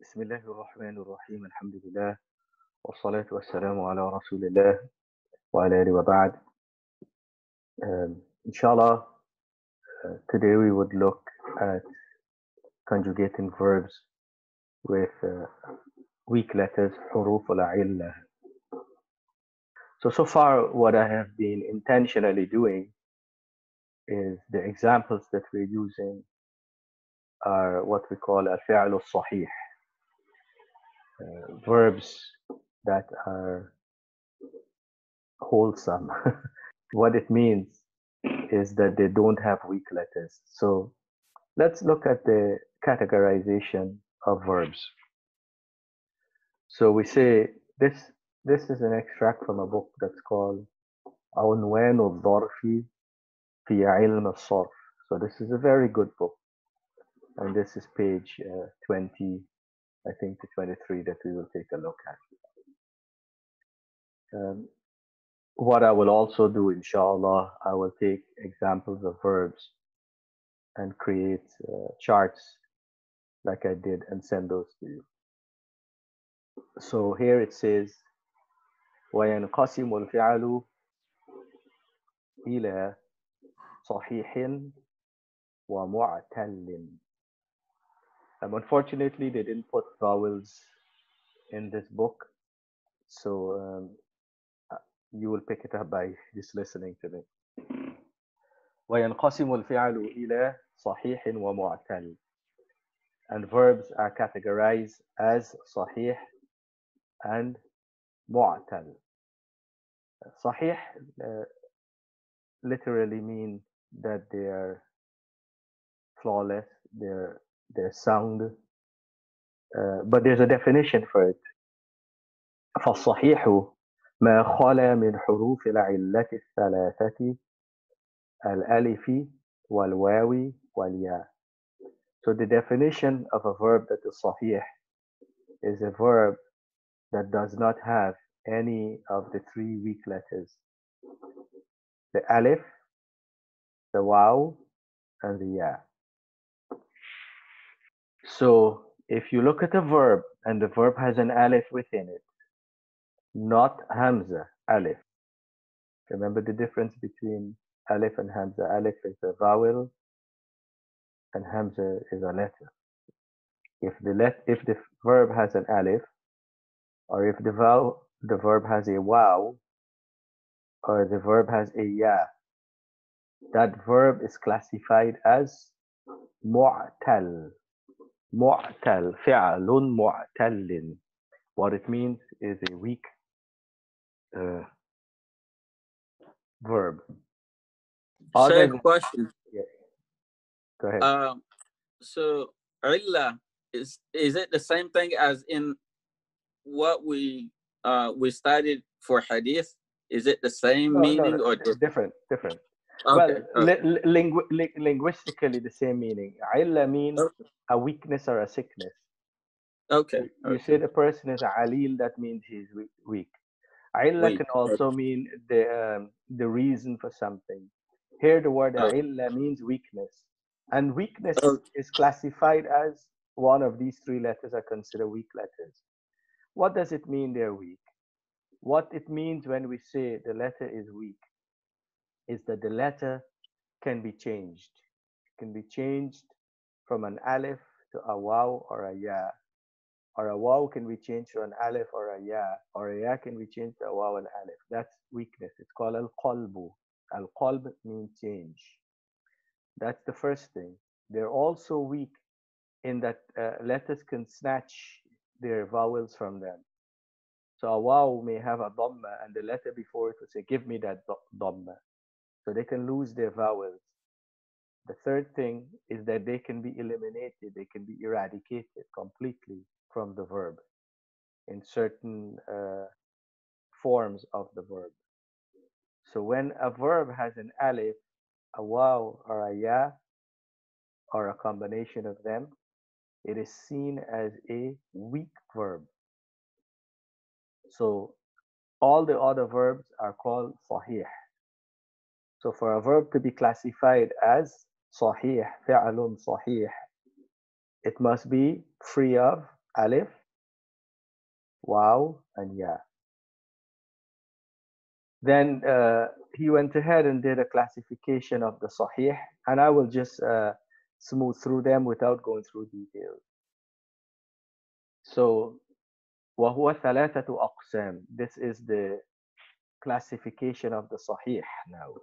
بسم الله الرحمن الرحيم الحمد لله والصلاة والسلام على رسول الله وعلى آله وبعد. Inshallah, today we would look at conjugating verbs with weak letters, حروف العلة. So far what I have been intentionally doing is the examples that we're using are what we call الفعل الصحيح, verbs that are wholesome. What it means is that they don't have weak letters. So let's look at the categorization of verbs. So we say this is an extract from a book that's called عنوان الظرف في علم الصرف. So this is a very good book, and this is page 20, I think, to 23 that we will take a look at. What I will also do, inshallah, I will take examples of verbs and create charts like I did and send those to you. So here it says وينقسم الفعل إلى صحيح ومعتل. Unfortunately, they didn't put vowels in this book, so you will pick it up by just listening to me. وينقسم الفعل إلى صحيح ومعتل. And verbs are categorized as صحيح and معتل. صحيح literally mean that they are flawless, they're sound, but there's a definition for it. فالصحيح ما خلا من حروف العلة الثلاثة الألف والواو والياء. So the definition of a verb that is صحيح is a verb that does not have any of the three weak letters: the alif, the waw, and the ya. So if you look at a verb and the verb has an alif within it, not hamza, alif. Remember the difference between alif and hamza. Alif is a vowel and hamza is a letter. If the verb has an alif, or if the verb has a waw, or the verb has a ya, that verb is classified as mu'tal. Mu'tal, fi'lun mu'tallin. What it means is a weak verb. Same question. Yeah. Go ahead. So illa is it the same thing as in what we studied for hadith? Is it the same meaning or different? Okay, Well, okay. linguistically the same meaning. Illa means a weakness or a sickness. Okay. You say the person is alil, that means he's weak. Illa can also mean the reason for something. Here the word illa means weakness. And weakness is classified as one of these three letters are considered weak letters. What does it mean they're weak? What it means when we say the letter is weak is that the letter can be changed. It can be changed from an alif to a waw or a ya, or a waw can be changed to an alif or a ya can be changed to a waw and alif. That's weakness. It's called al-qalbu. Al-qalb means change. That's the first thing. They're also weak in that letters can snatch their vowels from them. So a waw may have a dhamma and the letter before it will say, give me that dhamma. So they can lose their vowels. The third thing is that they can be eliminated, they can be eradicated completely from the verb in certain forms of the verb. So when a verb has an alif, a waw, or a ya, or a combination of them, it is seen as a weak verb. So all the other verbs are called sahih. So for a verb to be classified as sahih, fi'lun sahih, it must be free of alif, waw, and ya. Then he went ahead and did a classification of the sahih, and I will just smooth through them without going through details. So, وهو ثلاثة أقسام. This is the classification of the sahih now.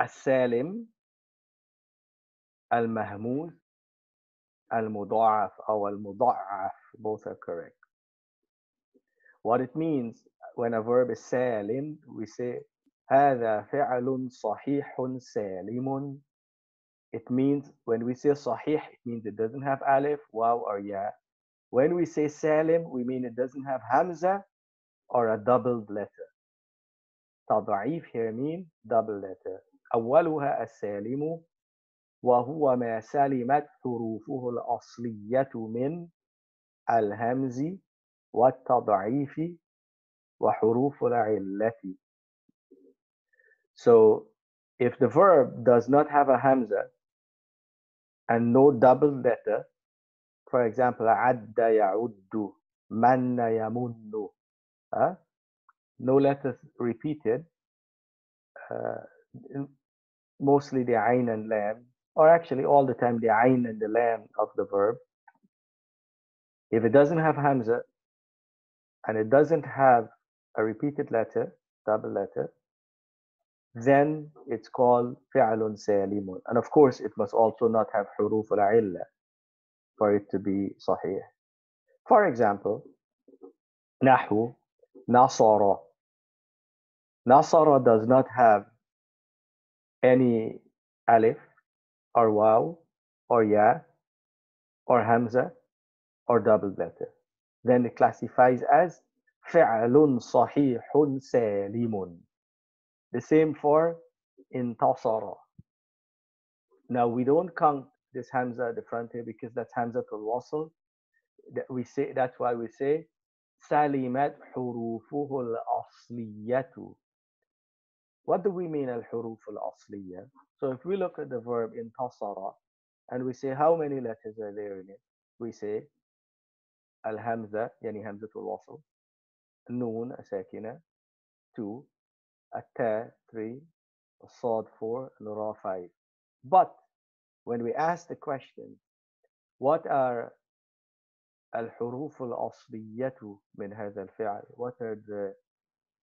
السالم, المهموز, المضاعف أو المضاعف, both are correct. What it means when a verb is salim, we say هذا فعل صحيح سالم. It means when we say sahih, it means it doesn't have alif, waw, or ya. When we say salim, we mean it doesn't have hamza or a doubled letter. تضعيف here means double letter. أولها السالم وهو ما سلمت حروفه الأصلية من الهمز والتضعيف وحروف العلة. So if the verb does not have a hamza and no double letter, for example, عد يعد, من يمن, no letters repeated, mostly the ayn and lam, or actually all the time the ayn and the lam of the verb. If it doesn't have hamza and it doesn't have a repeated letter, double letter, then it's called fi'lun salimun. And of course, it must also not have huruf al-illa for it to be sahih. For example, nahu, nasara. Nasara does not have any alif or waw or ya or hamza or double letter. Then it classifies as fi'lun sahihun salimun. The same for intasara. Now we don't count this hamza at the front here because that's hamzatul wasl. That's why we say salimat hurufuhu al-asliyatu. What do we mean al-huruf al-asliyah? So if we look at the verb intasara and we say how many letters are there in it, we say al-hamza, yani hamzatul wasl, noon, a sakina, 2, a-ta, 3, a-sad, 4, and ra, 5. But when we ask the question, what are al-huruf al-asliyatu min hadha al-fi'al? What are the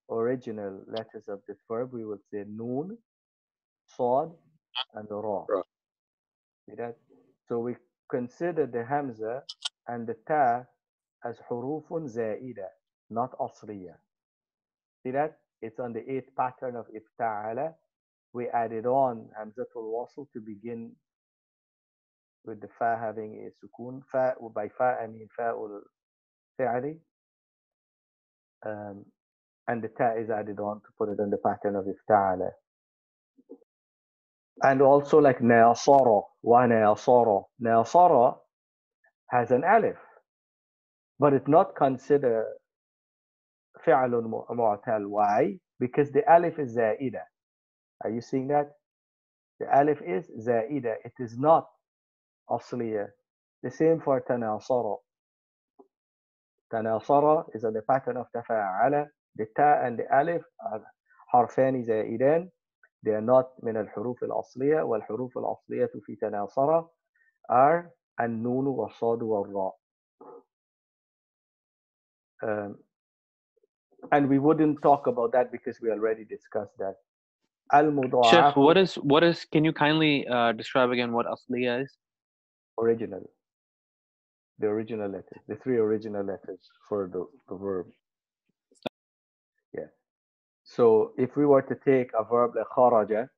original letters of this verb? We would say noon, sad, and ra. See that? So we consider the hamza and the ta as hurufun za'ida, not asliya. See that? It's on the 8th pattern of ifta'ala. We added on hamzatul wasl to begin with the fa having a sukun. Fa, by fa I mean fa'ul fi'ali. And the ta is added on to put it on the pattern of ifta'ala. And also like nasara, wa nasara. Nasara has an alif, but it's not considered fi'lun mu'tal. Why? Because the alif is za'ida. Are you seeing that? The alif is za'ida. It is not asliya. The same for tanasara. Tanasara is on the pattern of tafa'ala. The ta and the alif are harfani za'idan. They are not من الحروف الأصلية. والحروف الأصلية في تناصرة are النون والصاد والراء. And we wouldn't talk about that because we already discussed that. Sheikh, what is can you kindly describe again what asliya is? Original. The original letters. The 3 original letters for the verb. Yeah. So if we were to take a verb like kharaja,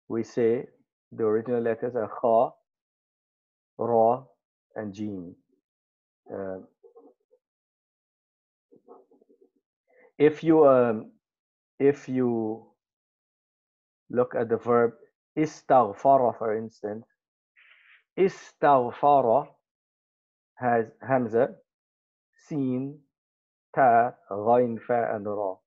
we say the original letters are kha, ra, and jim. If you look at the verb istaghfara, for instance, istaghfara has hamza, sin, ta, ghain, fa, and ra.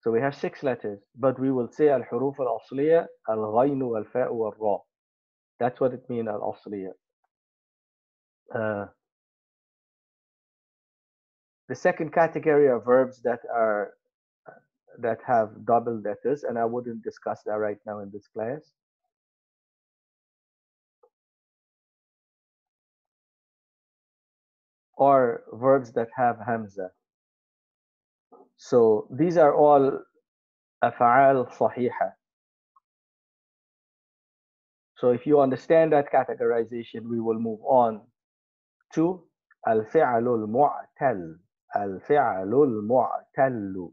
So we have 6 letters, but we will say al-huruf al-asliya, al-ghain, al-fa, wal-ra. That's what it means, al-asliya. The second category are verbs that have double letters, and I wouldn't discuss that right now in this class. Or verbs that have hamza. So these are all af'al sahiha. So if you understand that categorization, we will move on to al-fi'lul mu'tal. Al-fi'lul mu'tal.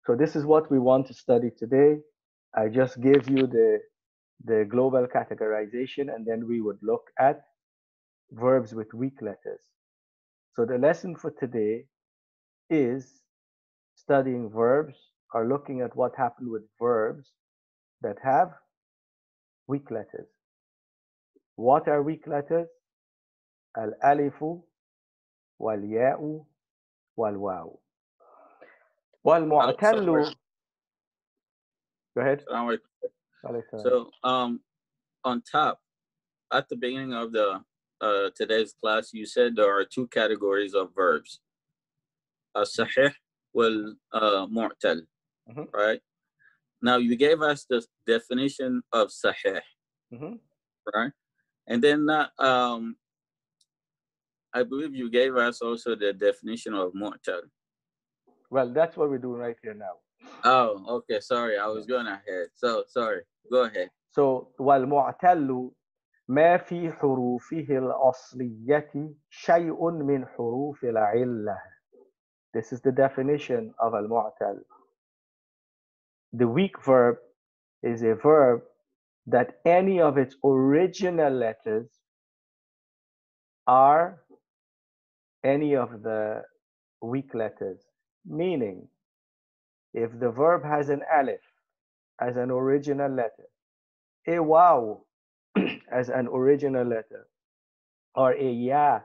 So this is what we want to study today. I just gave you the global categorization, and then we would look at verbs with weak letters. So the lesson for today is studying verbs, or looking at what happened with verbs that have weak letters. What are weak letters? Al-alifu, wal-ya'u, wal-waw. Wal-mu'tallu. Go ahead. So on top, at the beginning of the today's class, you said there are two categories of verbs: as-sahih wal-mu'tal. Right? Now you gave us the definition of sahih, right? And then I believe you gave us also the definition of mu'tal. Well, that's what we're doing right here now. Oh, okay. Sorry, I was going ahead. So sorry. Go ahead. So والمعتل ما في حروفه الأصلية شيء من حروف العلة. This is the definition of al-mu'tal. The weak verb is a verb that any of its original letters are any of the weak letters. Meaning, if the verb has an alif as an original letter, a waw as an original letter, or a ya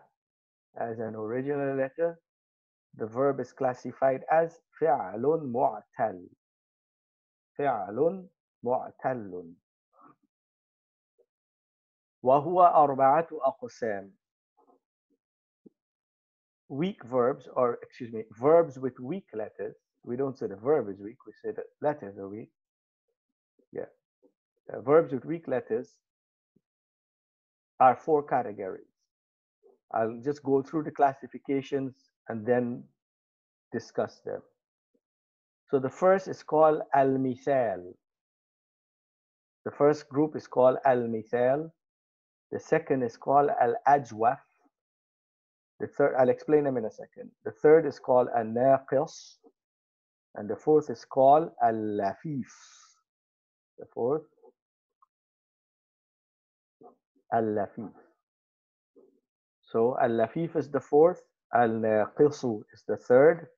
as an original letter, the verb is classified as fi'lun mu'tal. Fi'lun mu'talun. وهو أربعة أقسام. Weak verbs, or excuse me, verbs with weak letters. We don't say the verb is weak, we say the letters are weak. Yeah. Verbs with weak letters are four categories. I'll just go through the classifications and then discuss them. So the first is called al-mithal. The first group is called al-mithal. The second is called al-ajwaf. The third, I'll explain them in a second. The third is called al-naqis. And the fourth is called al-lafif. The fourth, al-lafif. So al-lafif is the fourth, al-naqisu is the third,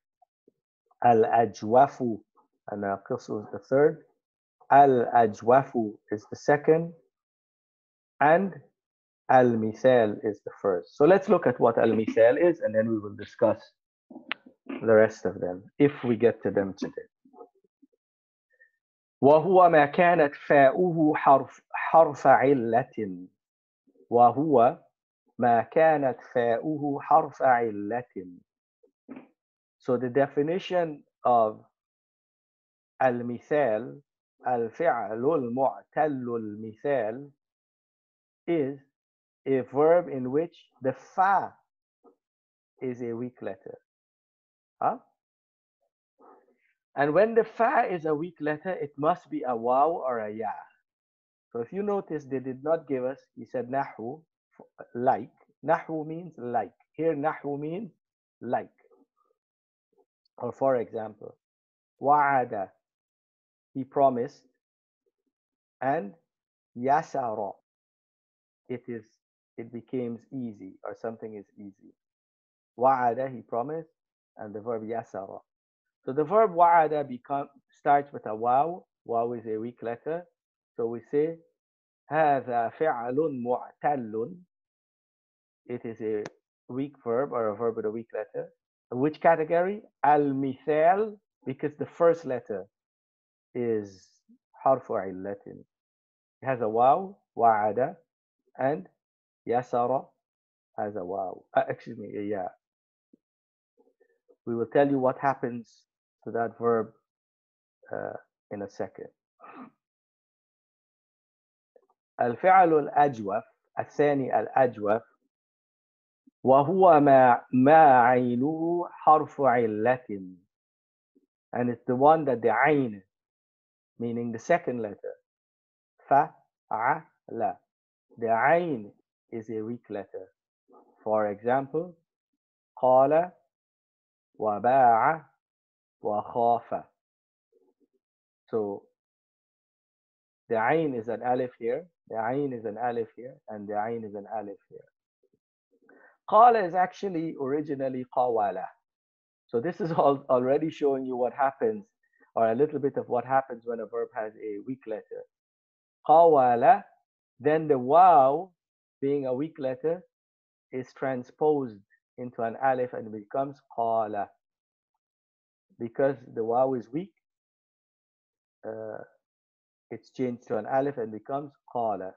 al-ajwafu, al-naqisu is the third, al-ajwafu is the second, and al-mithal is the first. So let's look at what al-mithal is, and then we will discuss the rest of them if we get to them today. وهو ما كانت فاؤه حرف علة. وهو ما كانت فاؤه حرف علة. So the definition of al-mithal, al-fi'l al-mu'tal al-mithal, is a verb in which the fa is a weak letter. Huh? And when the fa is a weak letter, it must be a waw or a ya. So if you notice, they did not give us, he said nahu, like. Nahu means like. Here nahu means like. Or for example, wa'ada, he promised, and yasara, it becomes easy, or something is easy. Wa'ada, he promised, and the verb yasara. So the verb wa'ada starts with a waw. Waw is a weak letter. So we say هذا فعل معتل. It is a weak verb, or a verb with a weak letter. Which category? Al-mithal, because the first letter is harfu illatin. It has a waw, wa'ada, and yasara, as a wow. Excuse me, yeah. We will tell you what happens to that verb in a second. الفعل الأجوف الثاني الأجوف وهو ما عينه حرف علة, and it's the one that the عين, meaning the second letter, فعل, the عين is a weak letter. For example, قال وباع وخاف. So the عين is an alif here, the عين is an alif here, and the عين is an alif here. قال is actually originally قوالة. So this is already showing you what happens, or a little bit of what happens when a verb has a weak letter. قوالة, then the waw, being a weak letter, is transposed into an alif and becomes قال. Because the waw is weak, it's changed to an alif and becomes قال.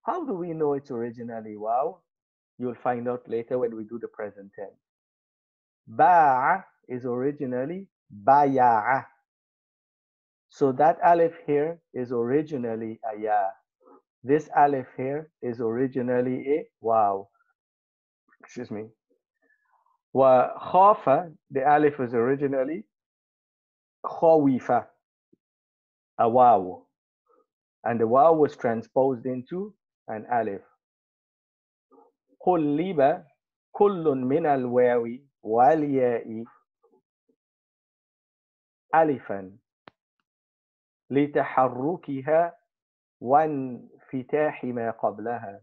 How do we know it's originally waw? You'll find out later when we do the present tense. باع is originally بايع. So that alif here is originally a ya. This alif here is originally a wow. Excuse me. وخاف, the alif is originally خويفة, a wow. And the wow was transposed into an alif. قلب كل من الواو والياء ألفا لتحركها وانفتاح ما قبلها,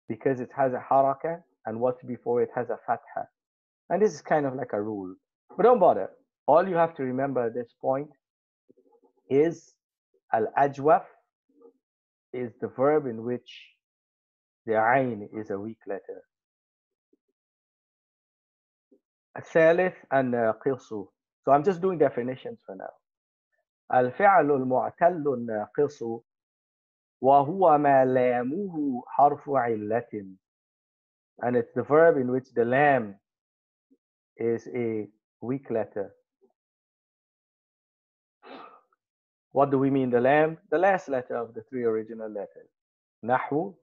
because it has a haraka and what's before it has a fatha. And this is kind of like a rule, but don't bother. All you have to remember at this point is al-ajwaf is the verb in which the ayn is a weak letter. الثالث الناقص. So I'm just doing definitions for now. الفعل المعتل الناقص وهو ما لامه حرف علة, and it's the verb in which the lam is a weak letter. What do we mean the lam? The last letter of the three original letters. نحو,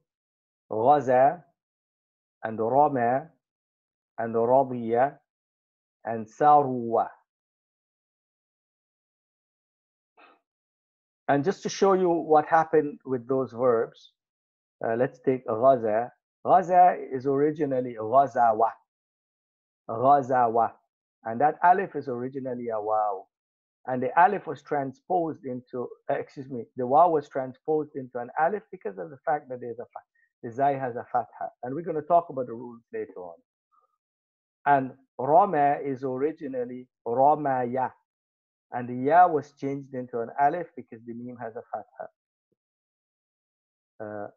غزا, and رمى, and رضي, and سروى. And just to show you what happened with those verbs, let's take غزا. غزا is originally غزاوة, غزاوة, and that alif is originally a waw. And the alif was transposed into, the waw was transposed into an alif because of the fact that there's the zai has a fatha. And we're going to talk about the rules later on. And Rama is originally Ramaya. And the ya was changed into an alif because the meme has a fatha.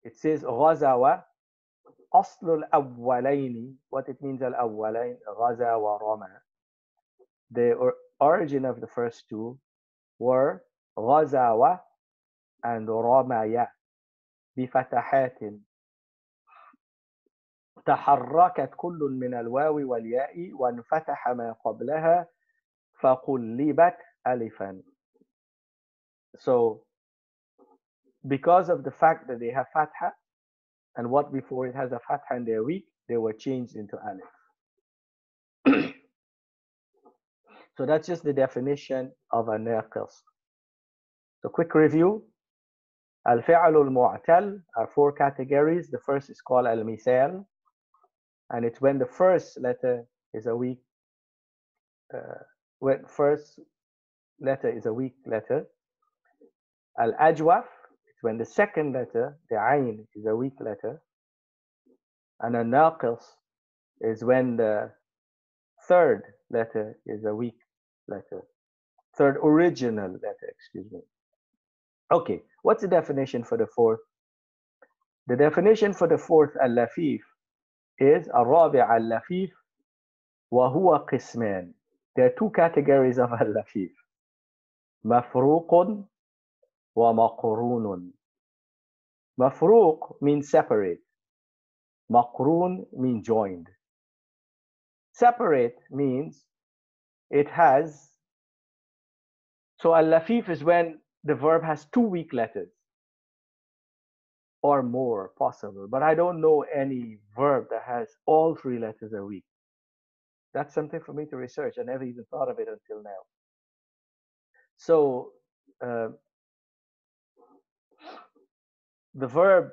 It says Ghazawa, Asl al-awwalaini. What it means al-awwalain, Ghaza wa Rama. The origin of the first two were Ghazawa and Ramaya بفتحات تحركت كل من الواو والياء وانفتح ما قبلها فقلبت ألفا. So because of the fact that they have fatha and what before it has a fatha and they're weak, they were changed into alif. So that's just the definition of a naqis. So quick review. Al-fi'al al-mu'tal are four categories. The first is called al-misal, and it's when the first letter is a weak when first letter is a weak letter. Al-ajwaf, it's when the second letter, the ayn, is a weak letter. And al-naqis is when the third letter is a weak letter. Third original letter, excuse me. Okay, what's the definition for the fourth? The definition for the fourth al-lafif is al-rabi' al-lafif wa huwa qisman. There are two categories of al-lafif. Mafruqun wa maqrunun. Mafruq means separate. Maqroon means joined. Separate means it has, so al-lafif is when the verb has 2 weak letters or more possible, but I don't know any verb that has all 3 letters are weak. That's something for me to research. I never even thought of it until now. So the verb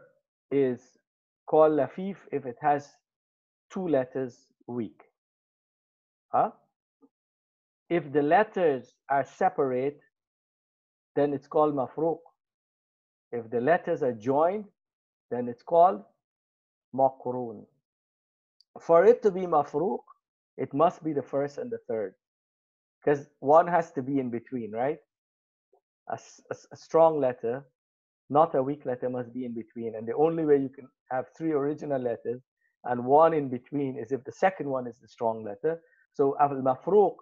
is called lafif if it has 2 letters weak. Huh? If the letters are separate, then it's called mafruq. If the letters are joined, then it's called maqroon. For it to be mafruq, it must be the first and the third, because one has to be in between, right? A strong letter, not a weak letter, must be in between. And the only way you can have 3 original letters and one in between is if the second one is the strong letter. So al-mafruq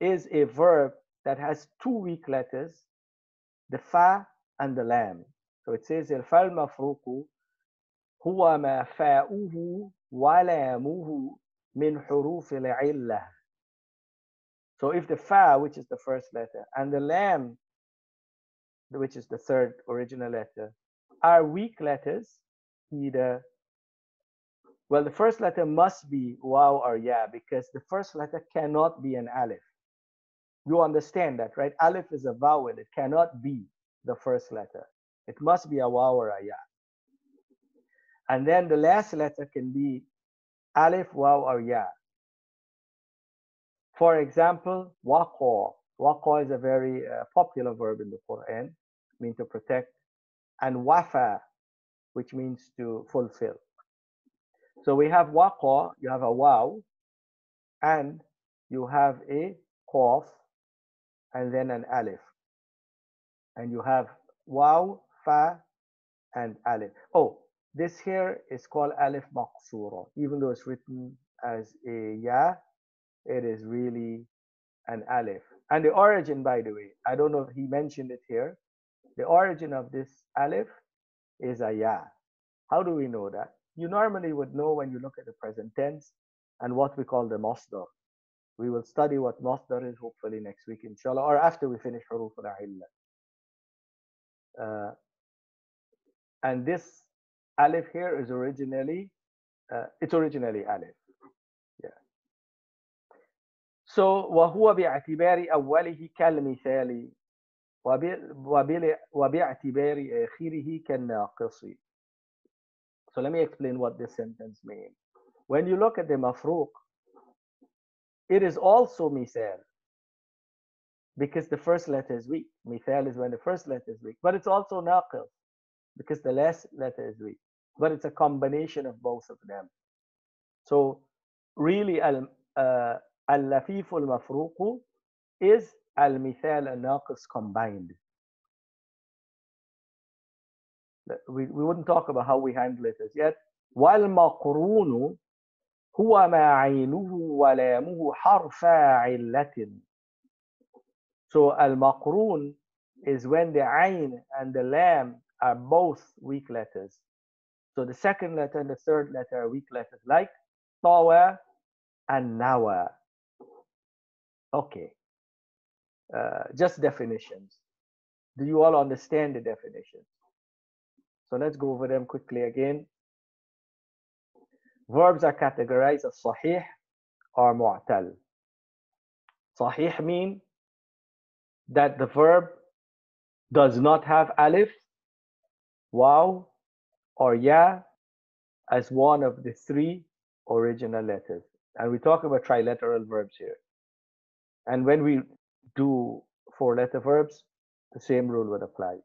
is a verb that has 2 weak letters, the fa and the lam. So it says al-fal mafruqu huwa ma fa'uhu wa lamuhu min huruf al-illah. So if the fa, which is the first letter, and the lam, which is the third original letter, are weak letters, either, well, the first letter must be waw or ya, because the first letter cannot be an alif. You understand that, right? Alif is a vowel. It cannot be the first letter. It must be a waw or a ya. And then the last letter can be alif, waw, or ya. For example, waqa. Waqa is a very popular verb in the Quran, mean to protect. And wafa, which means to fulfill. So we have waqa, you have a waw, and you have a qaf, and then an alif. And you have waw, fa, and alif. Oh, this here is called alif maqsura. Even though it's written as a ya, it is really an alif. And the origin, by the way, I don't know if he mentioned it here. The origin of this alif is a ya. How do we know that? You normally would know when you look at the present tense and what we call the masdar. We will study what masdar is hopefully next week, inshallah, or after we finish huruf al-illa. And this alif here is originally, it's originally alif. Yeah. So وهو باعتبار أوله كالمثال وباعتبار آخره كالناقص. So let me explain what this sentence means. When you look at the mafruq, it is also mithal, because the first letter is weak. Mithal is when the first letter is weak, but it's also naqis, because the last letter is weak. But it's a combination of both of them. So really, al-lafif al-mafruq is al-mithal al-naqis combined. We wouldn't talk about how we handle it as yet. وَالْمَقْرُونُ هُوَ مَا عَيْنُهُ وَلَامُهُ حَرْفَا عِلَّةٍ. So al-maqroon is when the ayn and the lam are both weak letters. So the second letter and the third letter are weak letters, like tawa and nawa. Okay. Just definitions. Do you all understand the definitions? So let's go over them quickly again. Verbs are categorized as sahih or mu'tal. Sahih means that the verb does not have alif, waw, or ya as one of the 3 original letters. And we talk about trilateral verbs here. And when we do 4-letter verbs, the same rule would apply.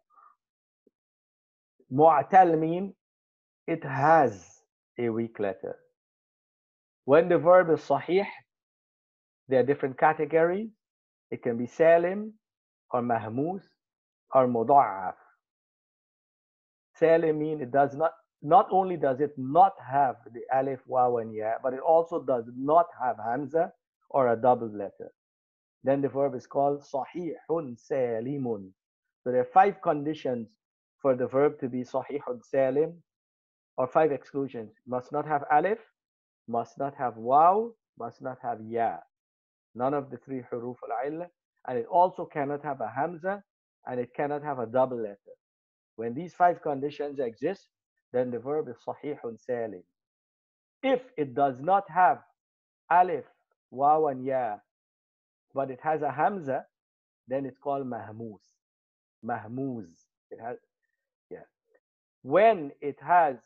Mu'tal means it has a weak letter. When the verb is sahih, there are different categories. It can be salim or mahmus or muda'af. Salim means it does not only does it not have the alif, waw, and ya, but it also does not have hamza or a double letter. Then the verb is called sahihun salimun. So there are 5 conditions for the verb to be sahihun salim or 5 exclusions. Must not have alif, must not have waw, must not have ya. None of the 3 huruf al-illa. And it also cannot have a hamza, and it cannot have a double letter. When these 5 conditions exist, then the verb is sahihun salim. If it does not have alif, waw, and ya, but it has a hamza, then it's called mahmuz. Mahmuz. It has, yeah. When it has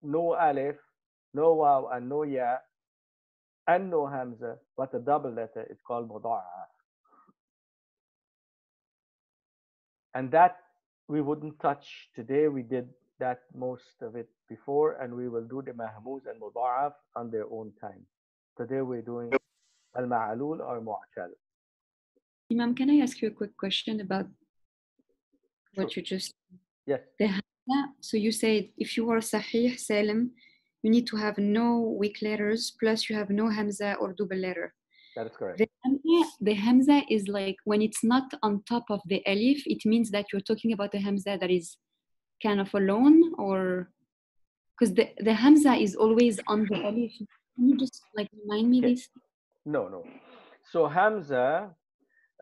no alif, no waw, and no ya, and no hamza, but a double letter, it's called muda'af. And that we wouldn't touch today. We did that most of it before, and we will do the mahmuz and muda'af on their own time. Today we're doing al-ma'alul or mu'tal. Imam, can I ask you a quick question about what you just Yes. So you said if you are sahih salim, you need to have no weak letters, plus you have no hamza or double letter. That is correct. The hamza is like when it's not on top of the alif, it means that you're talking about the hamza that is kind of alone, or because the hamza is always on the alif. Can you just like remind me this? No. So hamza,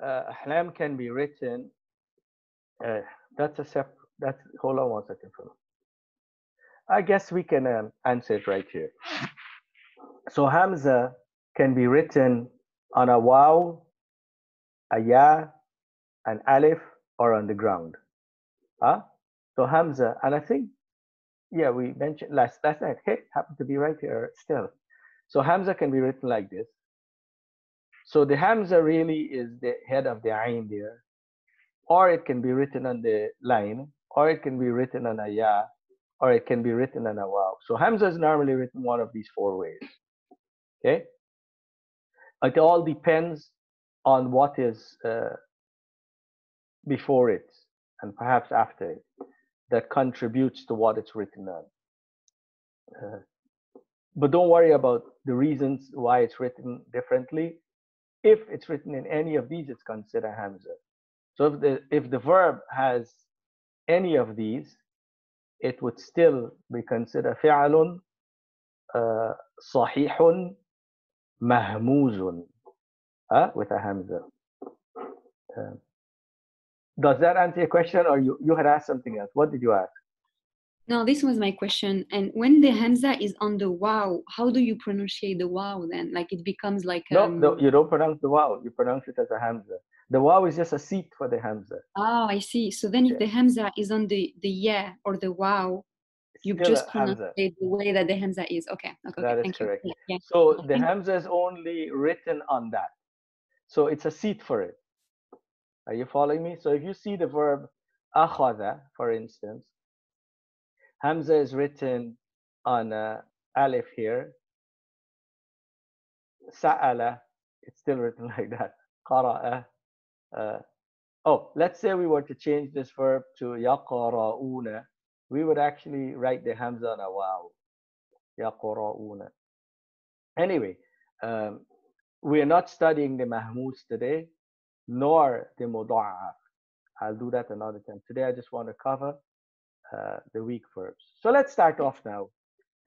ahlam can be written. That's a separate. Hold on 1 second for me. I guess we can answer it right here. So hamza can be written on a waw, a ya, an alif, or on the ground. So hamza, and I think, yeah, we mentioned last night. It happened to be right here still. So hamza can be written like this. So the hamza really is the head of the ayn there, or it can be written on the line, or it can be written on a ya, or it can be written on a waw. So hamza is normally written one of these 4 ways. Okay. It all depends on what is before it and perhaps after it that contributes to what it's written on. But don't worry about the reasons why it's written differently. If it's written in any of these, it's considered hamza. So if the verb has any of these, it would still be considered fi'alun sahihun mahmuzun with a hamza. Does that answer your question, or you had asked something else? What did you ask? No, this was my question. And when the hamza is on the waw, how do you pronunciate the waw then? Like it becomes like no, you don't pronounce the waw. You pronounce it as a hamza. The waw is just a seat for the hamza. Oh, I see. So then if the hamza is on the ya or the waw, you just pronounce it the way that the hamza is. Okay. That is thank correct. you. Yeah. So the hamza is only written on that. So it's a seat for it. Are you following me? So if you see the verb akhadha, for instance, hamza is written on alif here. Sa'ala, it's still written like that. Qara'a. Let's say we were to change this verb to yaqra'una. We would actually write the hamza on a waw. Yaqra'una. Anyway, we are not studying the mahmuz today, nor the muda'af. I'll do that another time. Today, I just want to cover the weak verbs. So let's start off now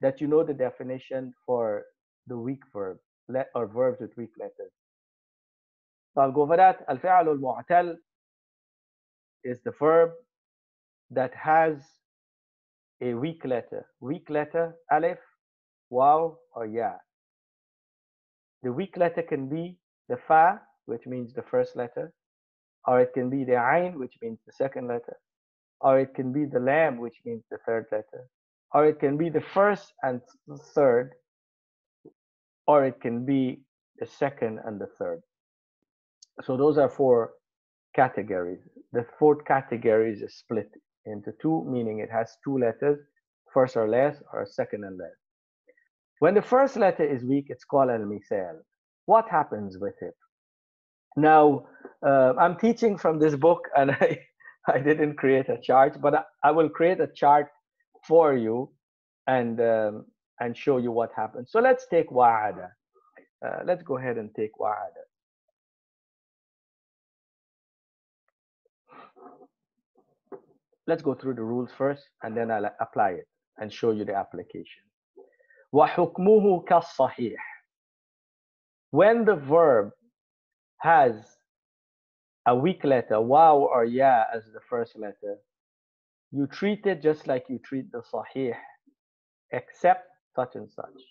that you know the definition for the weak verb or verbs with weak letters. So I'll go over that. Al-fi'al al-mu'tal is the verb that has a weak letter. Weak letter, alif, waw, or ya. The weak letter can be the fa, which means the first letter, or it can be the ayn, which means the second letter, or it can be the lam, which means the third letter, or it can be the first and third, or it can be the second and the third. So those are 4 categories. The 4th category is split into 2, meaning it has 2 letters, first or less, or second and less. When the first letter is weak, it's called al-misal. What happens with it? Now, I'm teaching from this book, and I didn't create a chart, but I will create a chart for you and show you what happens. So let's take wa'ada. Let's go ahead and take wa'ada. Let's go through the rules first, and then I'll apply it. and show you the application. وحكمه كالصحيح. When the verb has a weak letter, waw or ya as the first letter, you treat it just like you treat the sahih, except such and such.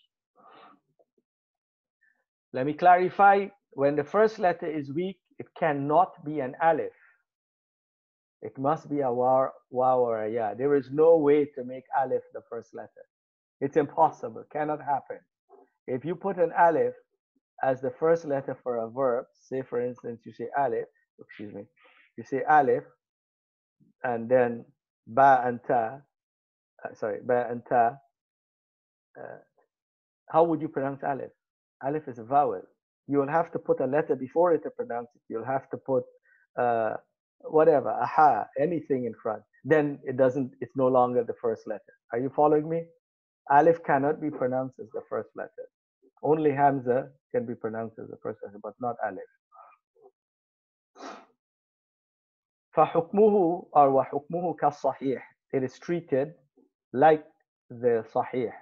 Let me clarify. When the first letter is weak, it cannot be an alif. It must be a waw or a ya. There is no way to make alif the first letter. It's impossible, cannot happen. If you put an alif as the first letter for a verb, say for instance, you say alif, you say alif, and then ba and ta, ba and ta, how would you pronounce alif? Alif is a vowel. You will have to put a letter before it to pronounce it. You'll have to put whatever, a ha, anything in front. Then it's no longer the first letter. Are you following me? Alif cannot be pronounced as the first letter. Only Hamza can be pronounced as the first letter, but not alif. فحكمه or وحكمه كالصحيح. It is treated like the sahih.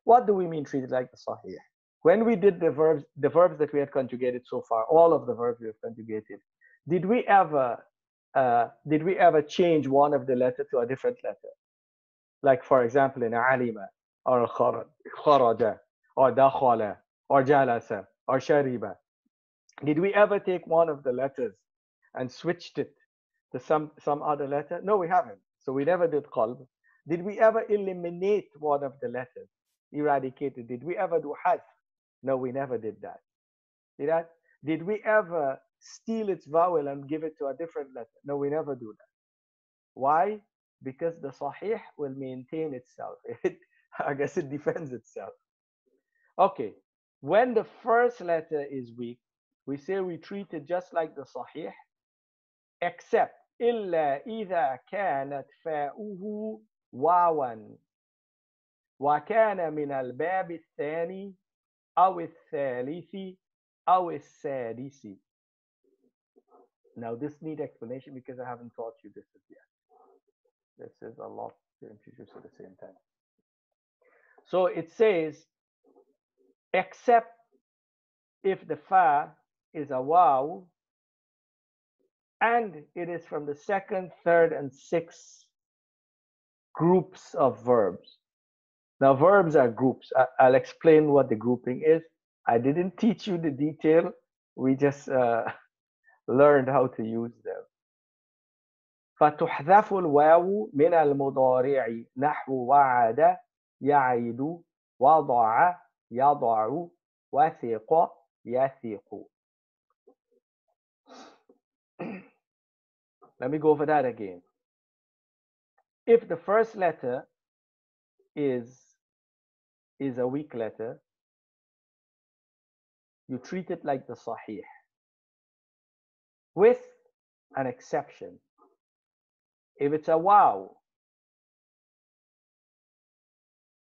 What do we mean treated like the sahih? When we did the verbs that we had conjugated so far, all of the verbs we have conjugated, did we ever change one of the letters to a different letter? Like for example in alima or kharaja or dakhala or jalasa or shariba. Did we ever take one of the letters and switched it to some other letter? No, we haven't. So we never did qalb. Did we ever eliminate one of the letters? Eradicated. Did we ever do hazf? No, we never did that. Did we ever steal its vowel and give it to a different letter? No, we never do that. Why? Because the sahih will maintain itself. I guess it defends itself. Okay, when the first letter is weak, we say we treat it just like the sahih, except إلا إذا كانت فاؤه واوا وكان من الباب الثاني أو الثالث أو السادس. Now this needs explanation because I haven't taught you this yet. This is a lot to introduce at the same time. So it says, except if the fa is a waw and it is from the second, third, and sixth groups of verbs. Now verbs are groups. I'll explain what the grouping is. I didn't teach you the detail. We just learned how to use them. فتحذف الواو من المضارع نحو وعد يعيد وضع يضع وثق يثق. Let me go over that again. If the first letter is a weak letter, you treat it like the sahih, with an exception. If it's a waw,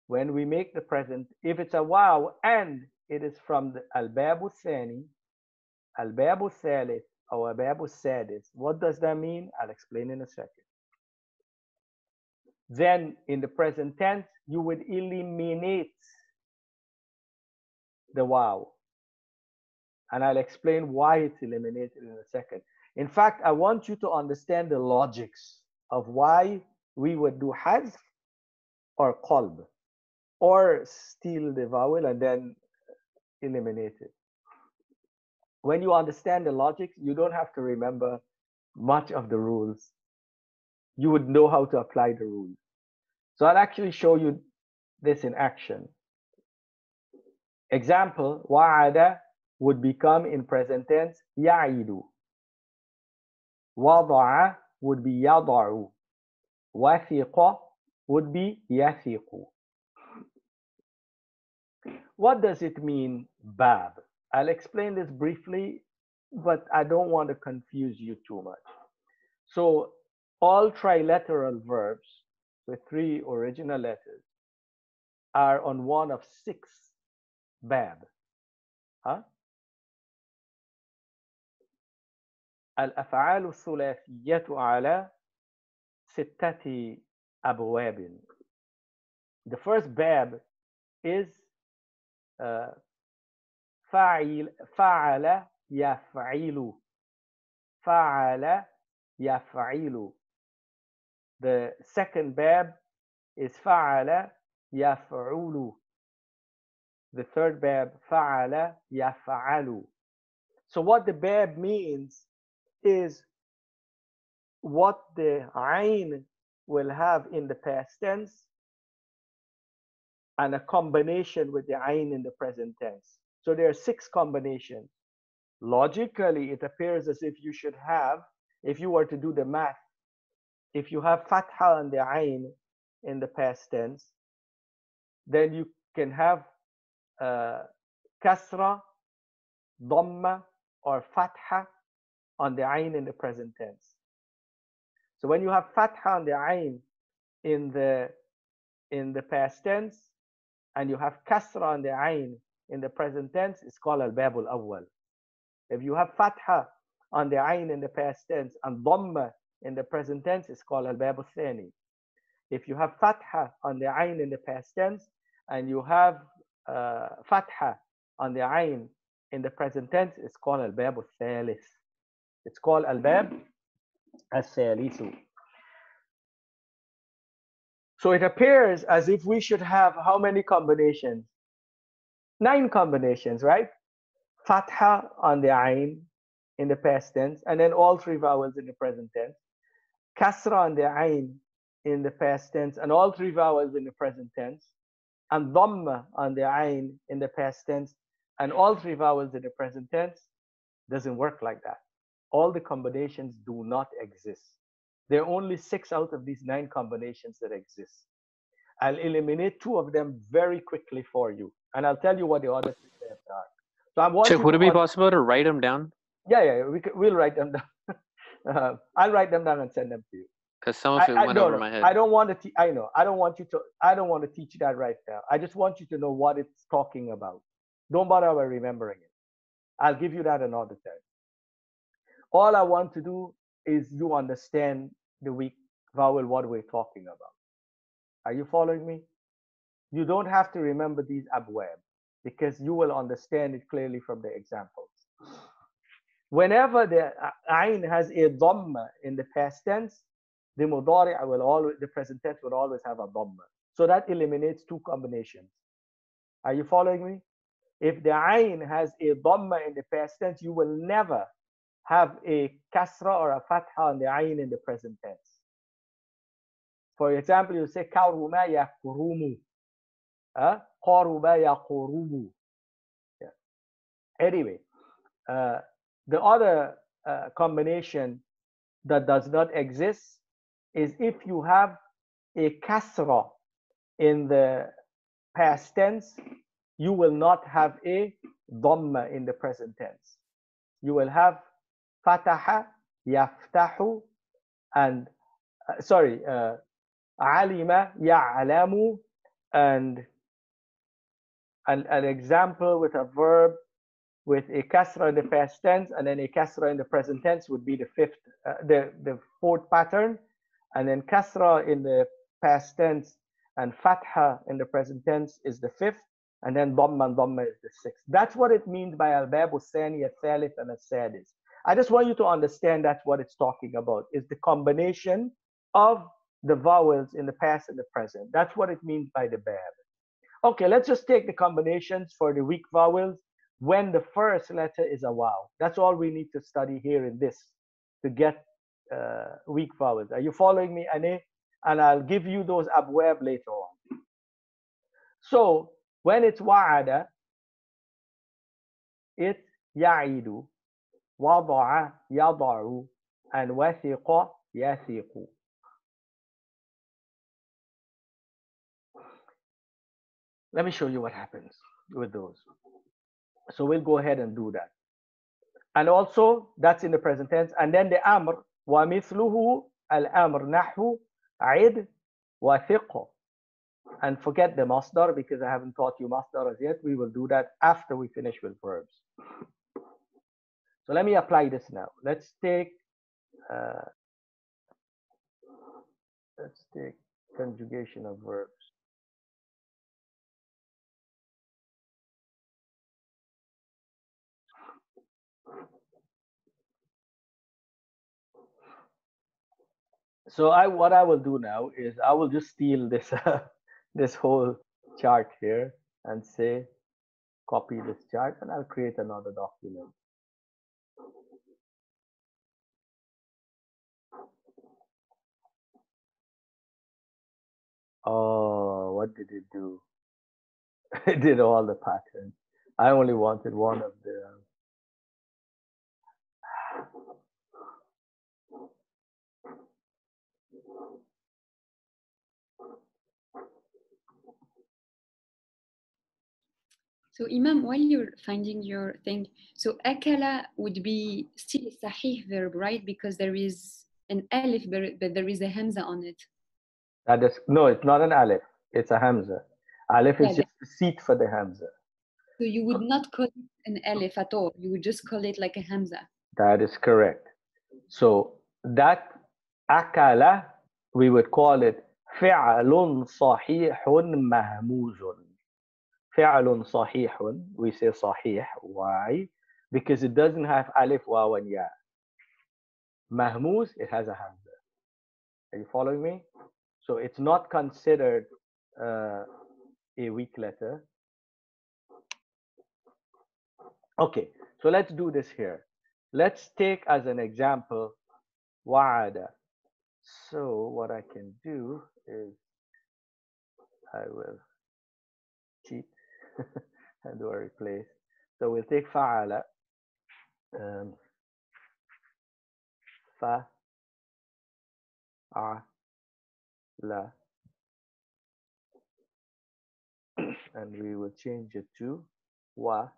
when we make the present, if it's a waw and it is from the al-bab al-thani, al-bab al-thalith, or al-bab al-sadis, what does that mean? I'll explain in a second. Then in the present tense, you would eliminate the waw. And I'll explain why it's eliminated in a second. In fact, I want you to understand the logics of why we would do hazf or qalb, or steal the vowel and then eliminate it. When you understand the logics, you don't have to remember much of the rules. You would know how to apply the rules. So I'll actually show you this in action. Example, wa'ada would become in present tense ya'idu. Wada'a would be yada'u. Wathiqa would be yathiqu. What does it mean, bab? I'll explain this briefly, but I don't want to confuse you too much. So all trilateral verbs with 3 original letters are on one of 6 bab. الأفعال الثلاثية على 6 أبواب. The first bab is فعل يفعل. فعل يفعل. The second bab is فعل يفعل. The third bab فعل يفعل. So what the bab means is what the ayn will have in the past tense and a combination with the ayn in the present tense. So there are 6 combinations. Logically, it appears as if you should have, if you were to do the math, if you have fatha and the ayn in the past tense, then you can have kasra, dhamma, or fatha on the ayn in the present tense. So when you have fatha on the ayn in the past tense, and you have kasra on the ayn in the present tense, it's called al-bab al-awwal. If you have fatha on the ayn in the past tense and dhamma in the present tense, it's called al-bab al-thani. If you have fatha on the ayn in the past tense and you have fatha on the ayn in the present tense, it's called al-bab al-thalith. It's called al-bab al-thalithu. So it appears as if we should have how many combinations? 9 combinations, right? Fatha on the ayn in the past tense, and then all 3 vowels in the present tense. Kasra on the ayn in the past tense, and all 3 vowels in the present tense. And dhamma on the ayn in the past tense, and all 3 vowels in the present tense. Doesn't work like that. All the combinations do not exist. There are only 6 out of these 9 combinations that exist. I'll eliminate 2 of them very quickly for you, and I'll tell you what the other 3 left are. So I want Sheikh, would it be possible to write them down? Yeah, we'll write them down. I'll write them down and send them to you. Because some of it went over my head. I don't want to. I know. I don't want to teach that right now. I just want you to know what it's talking about. Don't bother about remembering it. I'll give you that another time. All I want to do is you understand the weak vowel, what we're talking about. Are you following me? You don't have to remember these abwab because you will understand it clearly from the examples. Whenever the ayn has a dhamma in the past tense, the mudari' will always, the present tense will always have a dhamma. So that eliminates 2 combinations. Are you following me? If the ayn has a dhamma in the past tense, you will never have a kasra or a fatha on the ayn in the present tense. For example, you say karuma yakurumu. Qaruba yaqurubu. Anyway, the other combination that does not exist is if you have a kasra in the past tense, you will not have a dhamma in the present tense. You will have fataha, yaftahu, and alima, ya'alamu, and an example with a verb with a kasra in the past tense and then a kasra in the present tense would be the 4th pattern, and then kasra in the past tense and fatha in the present tense is the 5th, and then dhamma and dhamma is the 6th. That's what it means by al-bab al-thani, al-thalith, and al-sadis. I just want you to understand that's what it's talking about, is the combination of the vowels in the past and the present. That's what it means by the bab. Okay, let's just take the combinations for the weak vowels when the first letter is a waw. That's all we need to study here in this to get weak vowels. Are you following me, Ane? And I'll give you those abwab later on. So when it's wa'ada, it's ya'idu, wada'a, yada'u, and wathiqa, yathiqu. Let me show you what happens with those. So we'll go ahead and do that. And also, that's in the present tense. And then the amr, وَمِثْلُهُ الْأَمْرُ نَحْوُ عِدْ وَثِقُ. And forget the masdar because I haven't taught you masdar as yet. We will do that after we finish with verbs. So let me apply this now. Let's take conjugation of verbs. So what I will do now is I will just steal this this whole chart here and say copy this chart, and I'll create another document. Oh, what did it do? It did all the patterns. I only wanted one of the. So Imam, while you're finding your thing, so akala would be still a sahih verb, right? Because there is an alif, but there is a hamza on it. That is, no, it's not an alif. It's a hamza. Alif is just a seat for the hamza. So you would not call it an alif at all. You would just call it like a hamza. That is correct. So that akala, we would call it فعل صحيح مهموز. فعل صحيح, we say صحيح. Why? Because it doesn't have alif, waw, and ya. Mahmuz, it has a hamza. Are you following me? So it's not considered a weak letter. Okay, so let's do this here. Let's take as an example wa'ada. So what I can do is I will cheat and do a replace. So we'll take fa'ala, fa, a, la, and we will change it to wa.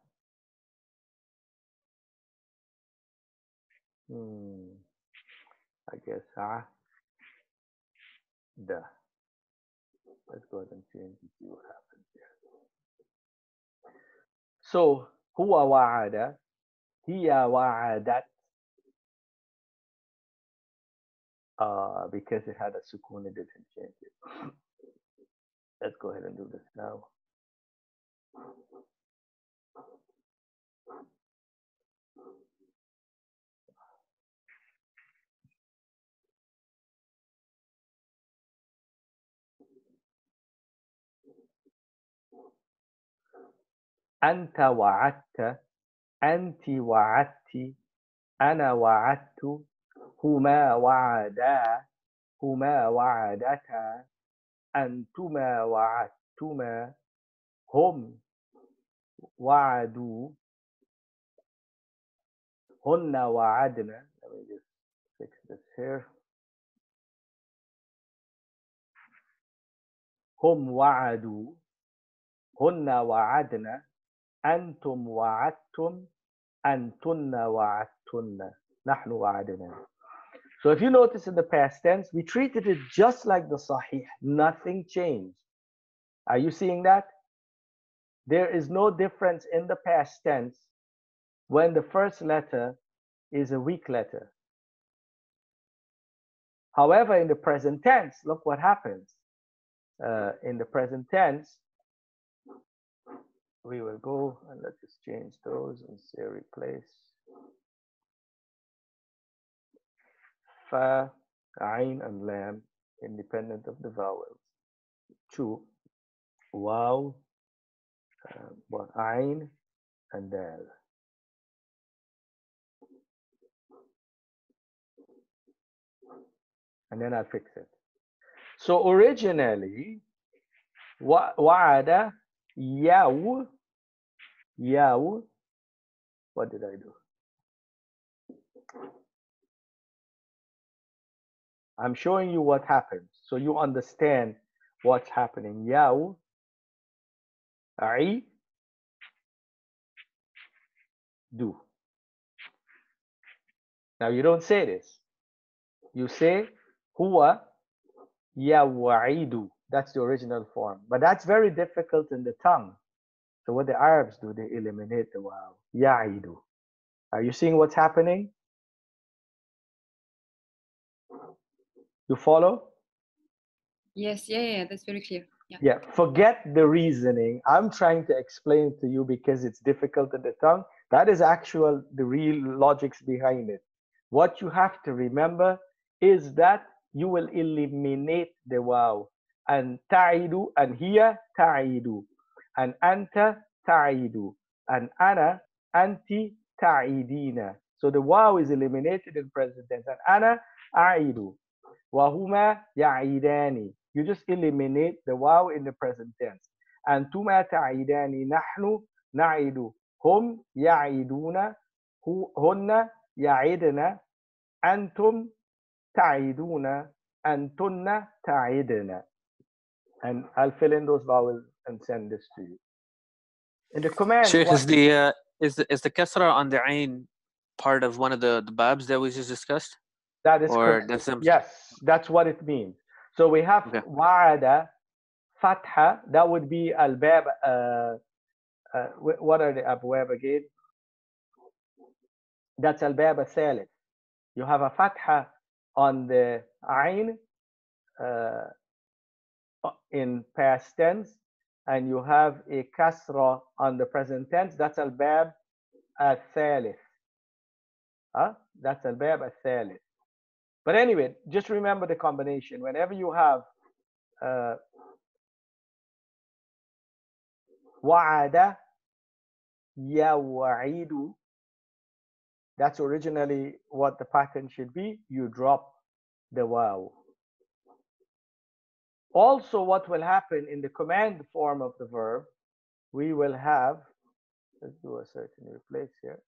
I guess da. Let's go ahead and change and see what happens here. So huwa wa'ada, hiya wa'adat. Because it had a sukoon, it didn't change it. Let's go ahead and do this now. أنت وعدت، أنت وعدت، أنا وعدت، هما وعدا، هما وعدتا، أنتما وعدتما، هم وعدوا، هن وعدنا. Let me just fix this here. هم وعدوا، هن وعدنا، أنتم وعدتم، أنتن وعدتن، نحن وعدنا. So if you notice in the past tense, we treated it just like the Sahih. Nothing changed. Are you seeing that? There is no difference in the past tense when the first letter is a weak letter. However, in the present tense, look what happens. In the present tense, we will go and let's just change those and say replace. Fa, ain, and lam, independent of the vowels. 2, waw, ain, and dal. And then I'll fix it. So originally, wa'ada, yaw, yaw. What did I do? I'm showing you what happens so you understand what's happening. Yaw, I, do. Now you don't say this. You say huwa yawa'idu. That's the original form. But that's very difficult in the tongue. So what the Arabs do, they eliminate the waw. Ya'idu. Are you seeing what's happening? You follow? Yes, yeah, that's very clear. Yeah, forget the reasoning. I'm trying to explain to you because it's difficult in the tongue. That is the real logics behind it. What you have to remember is that you will eliminate the waw. And ta'idu, and here ta'idu, and anta ta'idu, and ana anti ta'idina. So the waw is eliminated in present tense. And ana a'idu, wahuma ya'idani. You just eliminate the waw in the present tense. Antuma ta'idani, nahnu na'idu, hum ya'iduna, hunna ya'idna, antum ta'iduna, antunna ta'idna. And I'll fill in those vowels and send this to you. In the command, Sheikh, is the kasra on the ain part of one of the babs that we just discussed? That is correct. Yes, that's what it means. So we have wa'ada, fatha, that would be al-bab. What are the abwab again? That's al-bab al-thalith. You have a fatha on the ain in past tense, and you have a kasra on the present tense. That's al-bab al-thalith. That's al-bab al-thalith. But anyway, just remember the combination. Whenever you have wa'ada, yawa'idu, that's originally what the pattern should be. You drop the waw. Also, what will happen in the command form of the verb, we will have, let's do a search and replace here.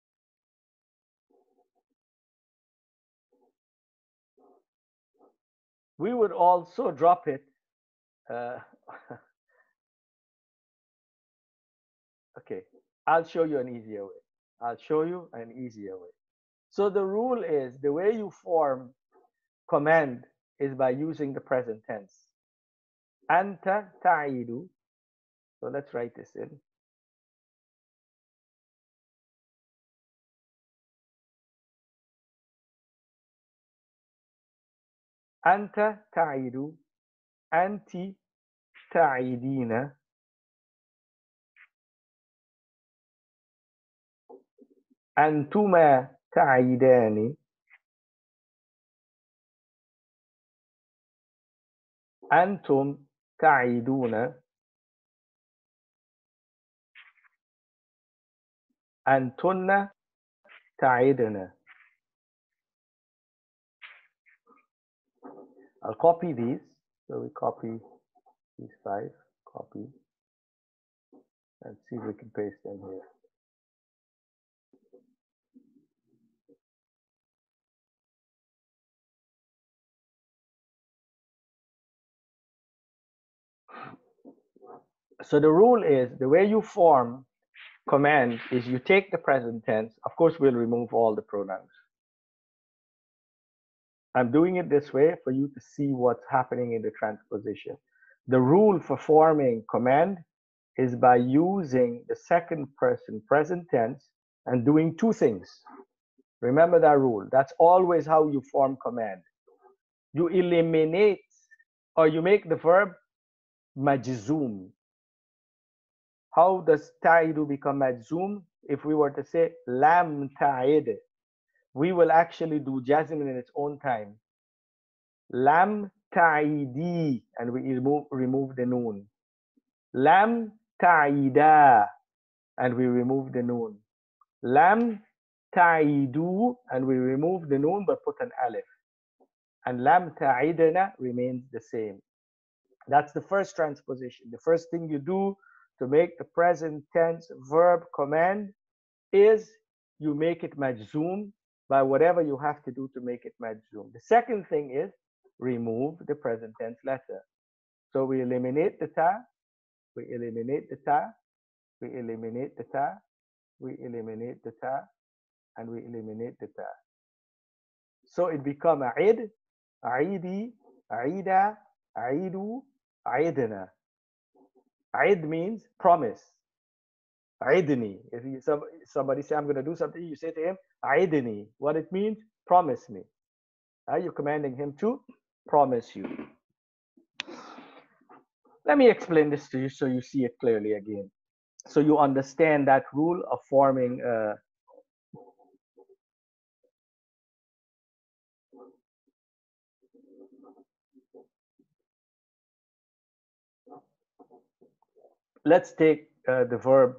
We would also drop it. Okay, I'll show you an easier way. I'll show you an easier way. So the rule is, the way you form command is by using the present tense. Anta ta'idu. So let's write this in. Anta ta'idu, anti ta'idina, antuma ta'idani, antum ta'iduna, antunna ta'idna. I'll copy these. So we copy these 5, copy, and see if we can paste them here. So the rule is, the way you form command is you take the present tense. Of course, we'll remove all the pronouns. I'm doing it this way for you to see what's happening in the transposition. The rule for forming command is by using the second person present tense and doing 2 things. Remember that rule. That's always how you form command. You eliminate, or you make the verb majzoom. How does ta'idu become majzoom? If we were to say lam ta'id, we will actually do jazm in its own time. Lam ta'idi, and we remove the noon. Lam ta'ida, and we remove the noon. Lam ta'idu, and we remove the noon but put an alif. And lam ta'idna remains the same. That's the first transposition. The first thing you do to make the present tense verb command is you make it majzoom by whatever you have to do to make it majzoom. The second thing is remove the present tense letter. So we eliminate the ta, we eliminate the ta, we eliminate the ta, we eliminate the ta, and we eliminate the ta. So it becomes a'id, a'idi, a'ida, a'idu, a'idna. A'id means promise. A'idni. If somebody say, I'm going to do something, you say to him, a'idni. What it means? Promise me. You're commanding him to promise you. Let me explain this to you so you see it clearly again. So you understand that rule of forming let's take the verb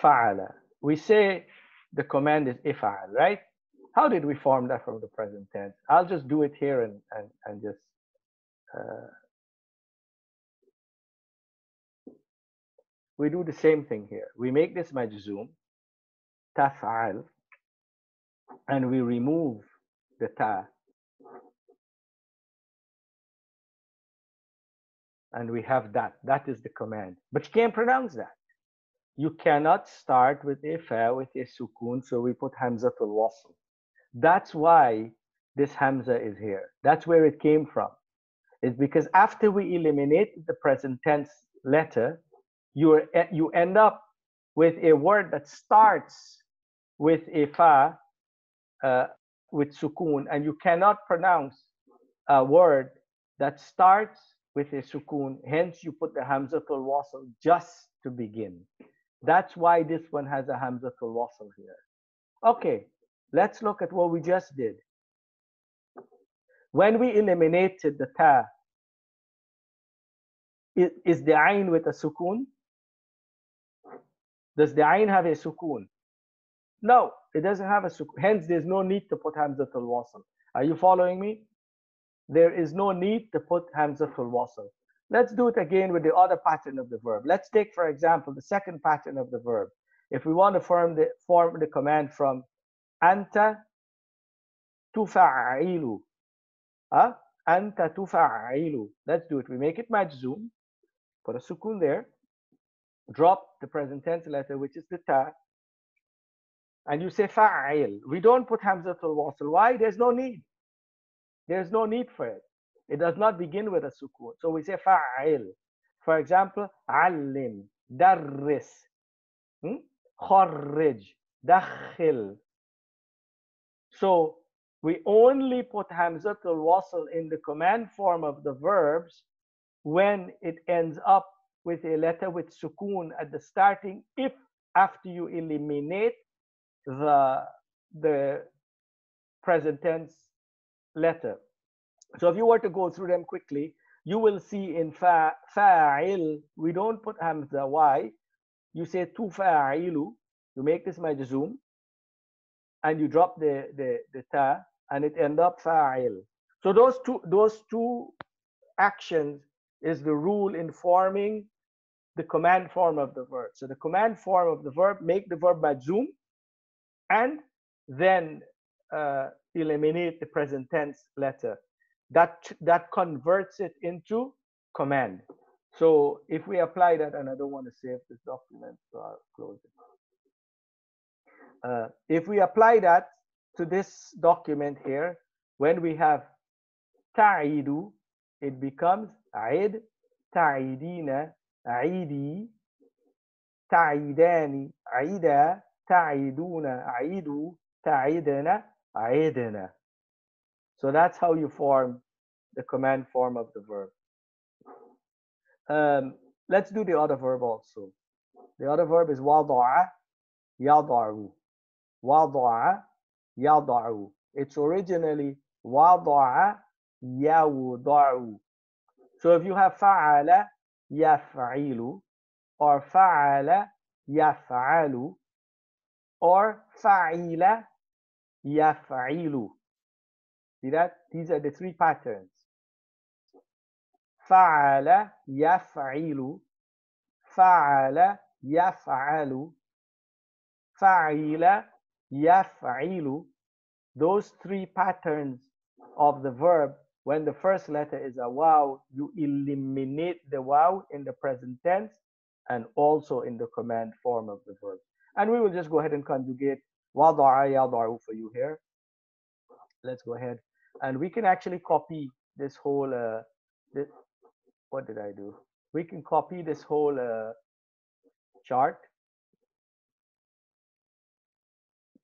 fa'ala. We say the command is if'al, right? How did we form that from the present tense? I'll just do it here and just we do the same thing here. We make this majzoom, taf'al, and we remove the ta. And we have that. That is the command. But you can't pronounce that. You cannot start with a fa with a sukoon, so we put hamzatul wasl. That's why this hamza is here. That's where it came from. It's because after we eliminate the present tense letter, you end up with a word that starts with a fa with sukoon, and you cannot pronounce a word that starts with a sukoon. Hence, you put the hamzatul wasl just to begin. That's why this one has a hamzatul wasl here. Okay, let's look at what we just did. When we eliminated the ta, is the ayn with a sukoon? Does the ayn have a sukoon? No, it doesn't have a sukoon. Hence, there's no need to put hamzatul wasl. Are you following me? There is no need to put hamzatul wasl. Let's do it again with the other pattern of the verb. Let's take, for example, the second pattern of the verb. If we want to form the command from anta tufa'ilu. Anta tufa'ilu. Let's do it. We make it majzoom. Put a sukoon there. Drop the present tense letter, which is the ta. And you say fa'il. We don't put hamzatul wasl. Why? There's no need. There's no need for it. It does not begin with a sukoon. So we say fa'il. For example, allim, darris, kharrij, dakhil. So we only put hamzatul wasl in the command form of the verbs when it ends up with a letter with sukoon at the starting, if after you eliminate the present tense letter. So if you were to go through them quickly, you will see in fa'il, we don't put hamza. Why? You say tufa'ilu, you make this majzoom, and you drop the ta, and it end up fa'il. So those two actions is the rule in forming the command form of the verb. So the command form of the verb, make the verb majzoom, and then eliminate the present tense letter. That converts it into command. So if we apply that, and I don't want to save this document, so I'll close it. If we apply that to this document here, when we have ta'idu, it becomes aid, ta'idina, aidi, ta'idani, aida, ta'iduna, aidu, ta'idana, aidana. So that's how you form the command form of the verb. Let's do the other verb also. The other verb is wada'a yada'u. Wada'a yada'u. It's originally wada'a yawda'u. So if you have fa'ala yaf'ilu, or fa'ala yaf'alu, or fa'ila yaf'ilu. See that? These are the three patterns. Fa'ala yaf'ilu, fa'ala yaf'alu, fa'ila yaf'ilu. Those three patterns of the verb, when the first letter is a waw, you eliminate the waw in the present tense and also in the command form of the verb. And we will just go ahead and conjugate wada'a yada'u for you here. Let's go ahead. And we can actually copy this whole, what did I do? We can copy this whole chart.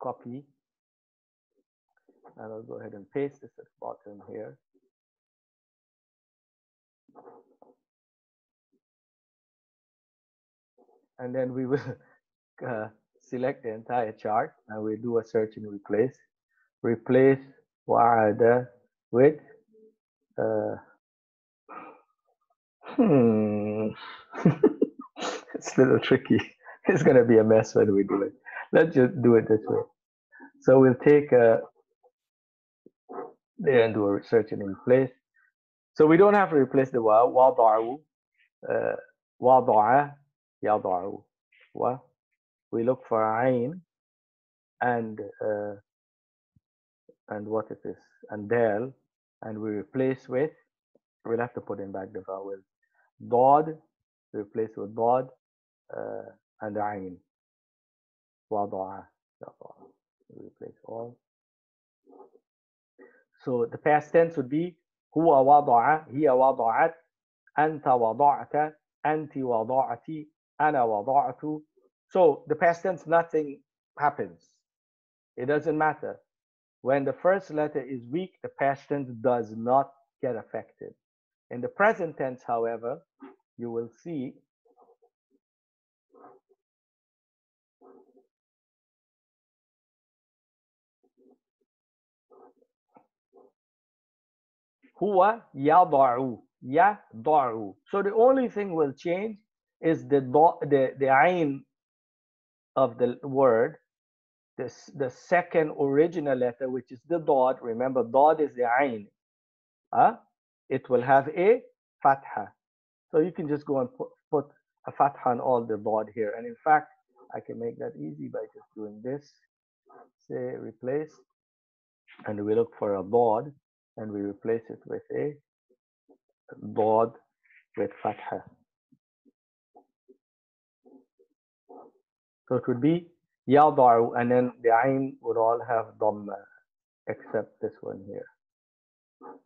Copy. And I'll go ahead and paste this at the bottom here. And then we will select the entire chart and we do a search and replace. Replace wa'ada with It's a little tricky. It's going to be a mess when we do it. Let's just do it this way. So we'll take there and do a research and replace. So we don't have to replace the waw. وضعوا, وضع, يضع. We look for ayn and what it is, and del, and we replace with, we'll have to put in back the vowel. Dod, replace with dod, and ayn. وضع, we replace all. So the past tense would be هو وضع, هي وضعت, أنت وضعت, أنت وضعتِ, أنا وضعت. So the past tense, nothing happens. It doesn't matter. When the first letter is weak, the past tense does not get affected. In the present tense, however, you will see هو يضع, يضع. So the only thing will change is the ayn of the word, the second original letter, which is the dod. Remember, dod is the ayn. It will have a fatha. So you can just go and put a fatha on all the dod here. And in fact, I can make that easy by just doing this. Say replace, and we look for a dod, and we replace it with a dod with fatha. So it would be يضع, and then the ayn would all have dhamma, except this one here.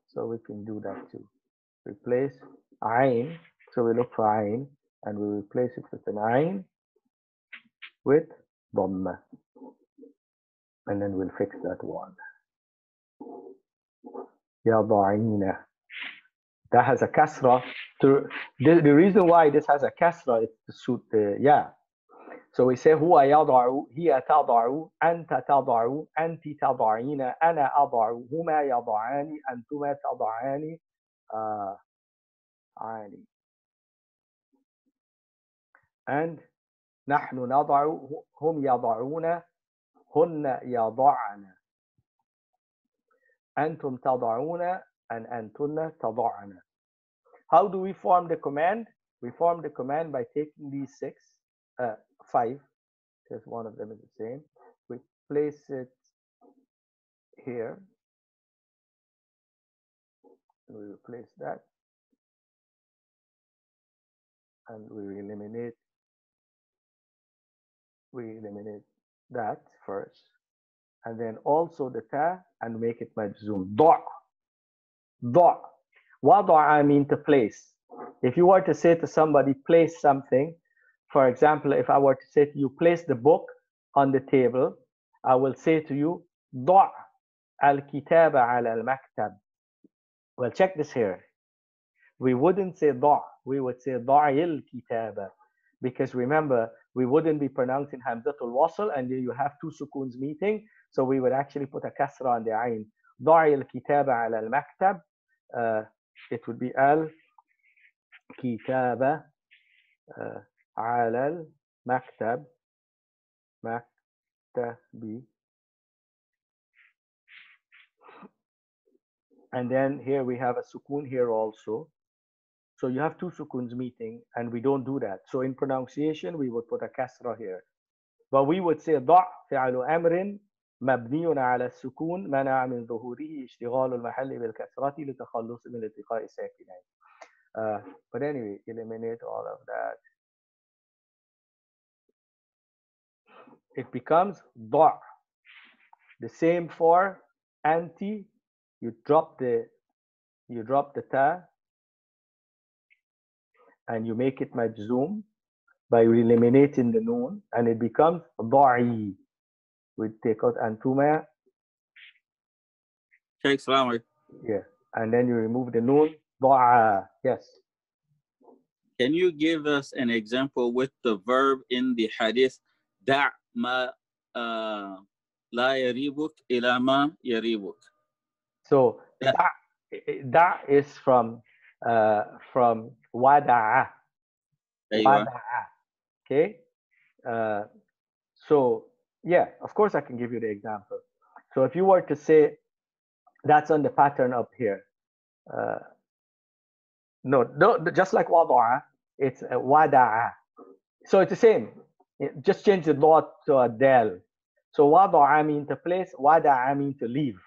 So we can do that too. Replace ayn. So we look for ayn, and we replace it with an ayn with dhamma. And then we'll fix that one. يضعين. That has a kasra. The reason why this has a kasra is to suit the ya. So we say هو يضع, هي تضع, أنت تضع, أنت تضعين, أنا أضع, هما يضعان, أنتما تضعان. عاني. And نحن نضع, هم يضعون, هن يضعن. أنتم تضعون, and أنتن تضعن. How do we form the command? We form the command by taking these five, because one of them is the same. We place it here. We replace that. And we eliminate that first. And then also the ta, and make it majzoom. ضع. ضع. وضع, I mean to place. If you were to say to somebody, place something, for example, if I were to say to you, place the book on the table, I will say to you, ضع الكتاب على المكتب. Well, check this here. We wouldn't say ضع, we would say ضع الكتاب. Because remember, we wouldn't be pronouncing Hamzatul Wasl, and you have two sukuns meeting, so we would actually put a kasra on the ayn. ضع الكتاب على المكتب. It would be الكتاب على المكتب. مكتبي. And then here we have a sukun here also. So you have two sukuns meeting, and we don't do that. So in pronunciation, we would put a kasra here. But we would say ضع فعل أمر مبني على السكون منع من ظهوره اشتغال المحل بالكسرة لتخلص من التقاء الساكنين. But anyway, eliminate all of that. It becomes ضع. The same for anti. You drop the ta, and you make it majzoom by eliminating the noon, and it becomes ضعي. We take out antuma. Sheikh Salaam. Yeah, and then you remove the noon. ضع. Yes. Can you give us an example with the verb in the hadith? دع ما لا يريبك إلى ما يريبك. So da is from wada'a. Wada'a. Okay. So yeah, of course I can give you the example. So if you were to say that's on the pattern up here, no, just like wada'a, it's wada'a. So it's the same. Just change the dot to a del. So wada'a mean to place, wada'a mean to leave.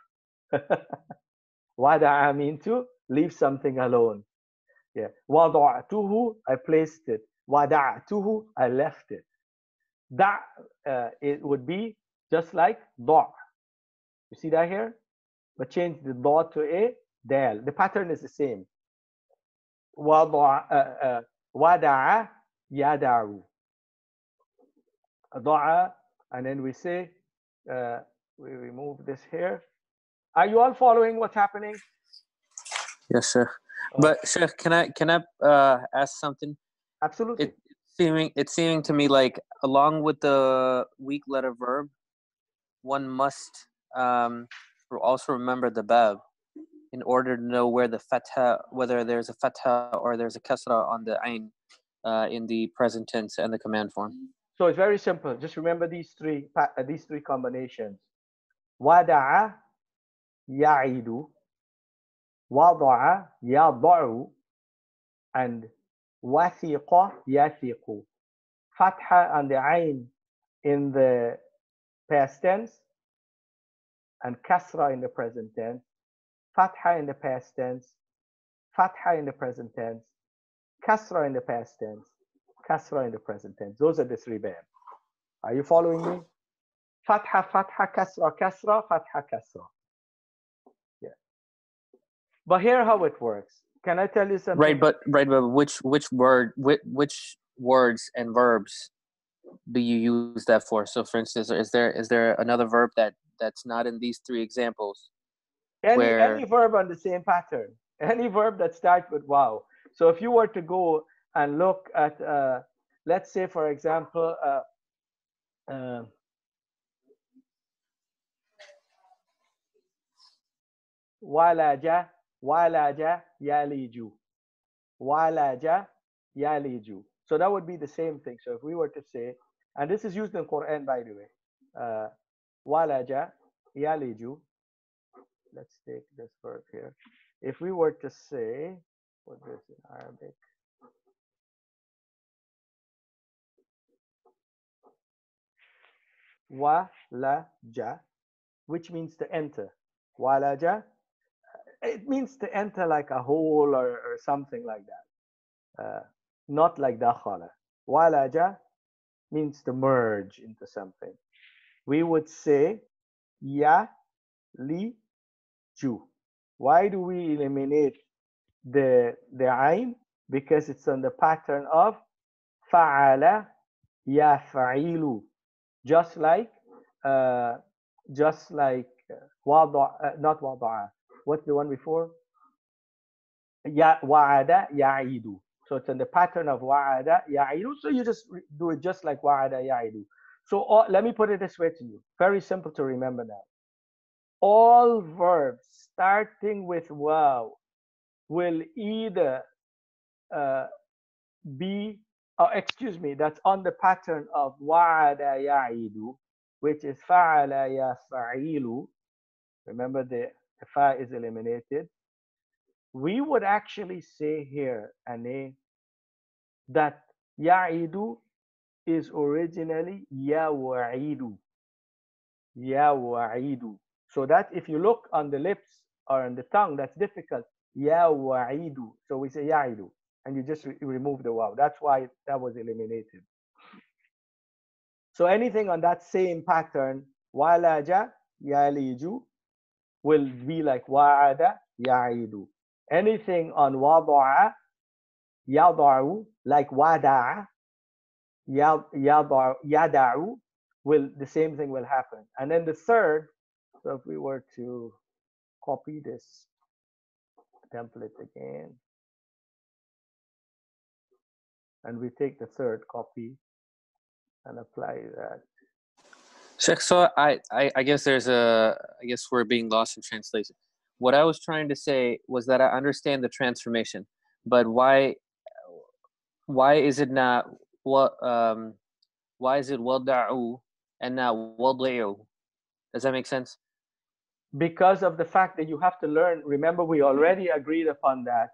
Wada'a mean to leave something alone. Yeah. Wada'tuhu, I placed it. Wada'tuhu, I left it. That it would be just like da'. You see that here? But change the da to a dal. The pattern is the same. Wada'a yada'u. Da'a, and then we say, we remove this here. Are you all following what's happening? Yes, Sheikh. But Sheikh, can I ask something? Absolutely. It's seeming to me like along with the weak letter verb, one must also remember the bab in order to know where the fatha, whether there's a fatha or there's a kasra on the ain in the present tense and the command form. So it's very simple. Just remember these three combinations. Wada'a ya'idu, wada'a yada'u, and wathiqa yathiqu. Fatha and the ain in the past tense and kasra in the present tense. Fatha in the past tense, fatha in the present tense, kasra in the past tense, kasra in the present tense. Those are the three bab. Are you following me? Fatha, fatha, kasra, kasra, fatha, kasra. Yeah. But here how it works. Can I tell you something? Right, but which words and verbs do you use that for? So, for instance, is there another verb that's not in these three examples? Any verb on the same pattern. Any verb that starts with wow. So if you were to go and look at, let's say, for example, walaja yaliju. Walaja yaliju. So that would be the same thing. So if we were to say, and this is used in Quran, by the way, walaja yaliju. Let's take this verb here. If we were to say, what is in Arabic? Walaja, which means to enter. Walaja, it means to enter like a hole or something like that. Not like dakhala. Walaja means to merge into something. We would say ya li ju. Why do we eliminate the ain? Because it's on the pattern of fa'ala yaf'ilu. Just like wada, not wada'a. What's the one before? Wa'ada ya'idu. So it's in the pattern of wa'ada ya'idu. So you just do it just like wa'ada ya'idu. So let me put it this way to you. Very simple to remember now. All verbs starting with waw will either be, excuse me, that's on the pattern of wa'ada ya'idu, which is fa'ala yaf'ilu. Remember the fa is eliminated. We would actually say here, Ane, that ya'idu is originally yawa'idu. Yawa'idu. So that if you look on the lips or on the tongue, that's difficult. Yawa'idu. So we say ya'idu. And you just remove the waw. That's why that was eliminated. So anything on that same pattern, walaja yaliju, will be like wa'ada ya'idu. Anything on wada'a yada'u, like wada'a yada'u, will the same thing will happen. And then the third, so if we were to copy this template again, and we take the third copy and apply that. Sheikh, so I guess I guess we're being lost in translation. What I was trying to say was that I understand the transformation, but why why is it not what? Why is it wada'u and not wadi'u? Does that make sense? Because of the fact that you have to learn. Remember, we already agreed upon that.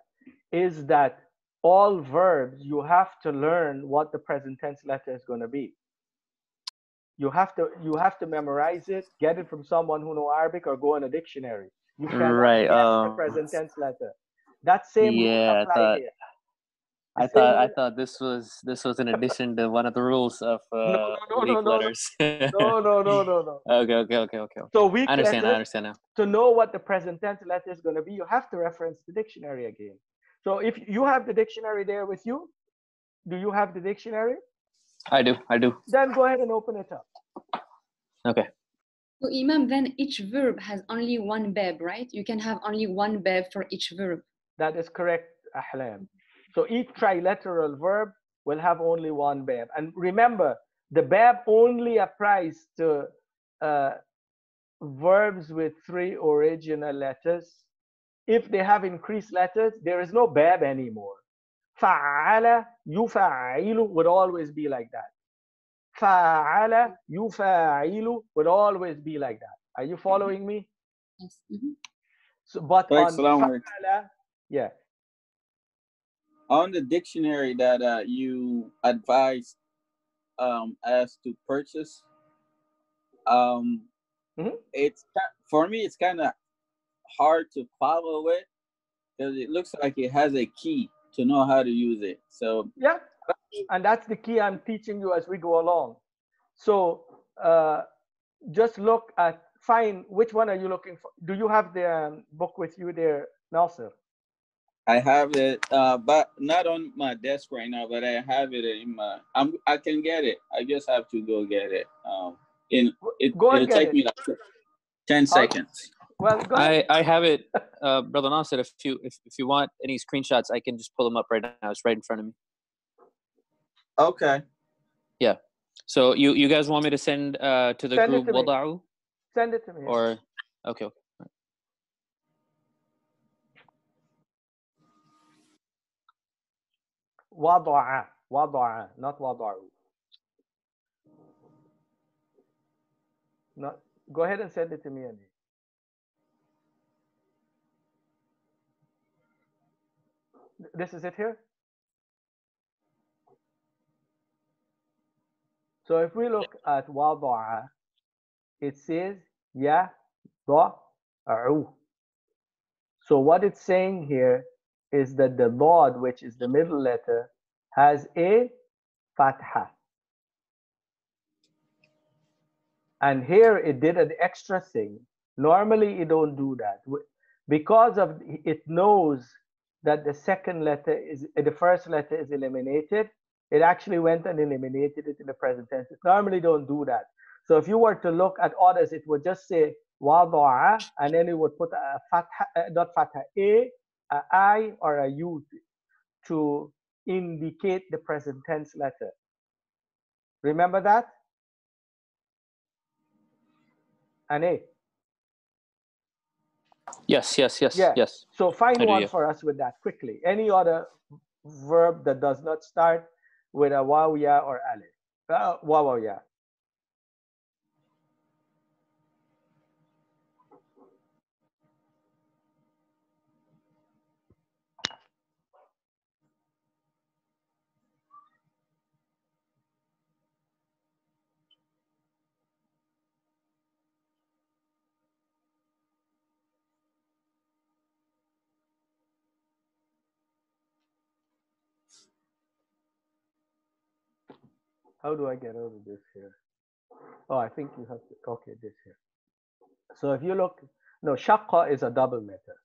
Is that all verbs you have to learn what the present tense letter is going to be. You have to memorize it, get it from someone who know Arabic, or go in a dictionary. You cannot Right. guess the present tense letter. That same rule apply here. I thought this was in addition to one of the rules of weak letters. No. Okay. So weak I understand now. To know what the present tense letter is going to be, you have to reference the dictionary again. So if you have the dictionary there with you, do you have the dictionary? I do. Then go ahead and open it up. Okay. So Imam, then each verb has only one bab, right? You can have only one bab for each verb. That is correct, Ahlam. So each trilateral verb will have only one bab. And remember, the bab only applies to verbs with 3 original letters. If they have increased letters, there is no bab anymore. Fa'ala, yufa'ilu would always be like that. Fa'ala, yufa'ilu would always be like that. Are you following me? Yes. Mm-hmm. So, but on fa'ala, yeah. On the dictionary that you advised us to purchase, it's, for me, it's kind of hard to follow it because it looks like it has a key to know how to use it. So yeah, and that's the key I'm teaching you as we go along. So just find which one are you looking for. Do you have the book with you there, Nasser? I have it, but not on my desk right now. But I have it in my. I can get it. I just have to go get it. It'll take me like 10 seconds. Well, go ahead. I have it, Brother Nasser. If you want any screenshots, I can just pull them up right now. It's right in front of me. Okay. Yeah. So you guys want me to send to the group Wada'u? Send it to me. Or okay. Wada'a, not wada'u. No, go ahead and send it to me, Andy. This is it here. So if we look at wada'a, it says yada'u. So what it's saying here is that the dad, which is the middle letter, has a fatha. And here it did an extra thing. Normally it don't do that. Because of it knows that the second letter is, the first letter is eliminated, it actually went and eliminated it in the present tense. It normally don't do that. So if you were to look at others, it would just say wada'a, and then it would put a fatha, not fatha, a I, or a U to indicate the present tense letter. Remember that? An A. Yes. So find one for us with that quickly. Any other verb that does not start with a wawiya or alif. Wawiya. How do I get out of this here? Oh, I think you have to, okay, this here. So if you look, no, shaqqa is a double letter.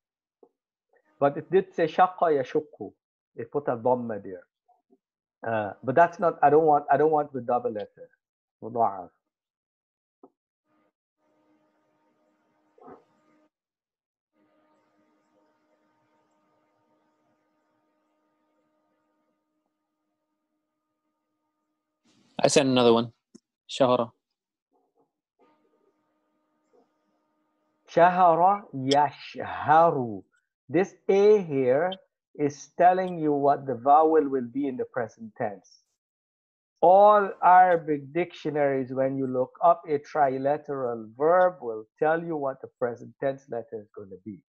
But it did say shaqqa yashukku. It put a dhamma there. But that's not, I don't want the double letter. Muda'af. I sent another one. Shahara. Shahara yashharu. This A here is telling you what the vowel will be in the present tense. All Arabic dictionaries, when you look up a trilateral verb, will tell you what the present tense letter is going to be.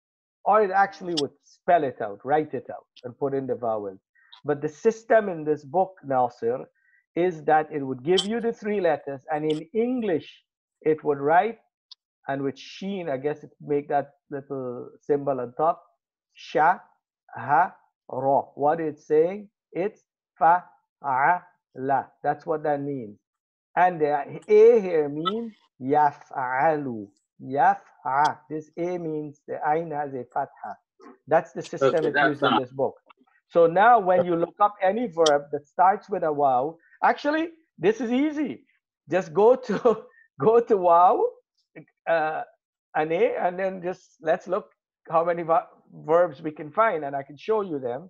Or it actually would spell it out, write it out, and put in the vowel. But the system in this book, Nasir, is that it would give you the 3 letters, and in English, it would write, and with sheen, I guess it make that little symbol on top, sha, ha, ra. What it's saying, it's fa, a, la. That's what that means. And the a here means yaf'alu. Yaf'a. This a means the ayn has a fatha. That's the system it's used in this book. So now when you look up any verb that starts with a waw, actually, this is easy. Just go to waw, an a, and then just let's look how many verbs we can find, and I can show you them.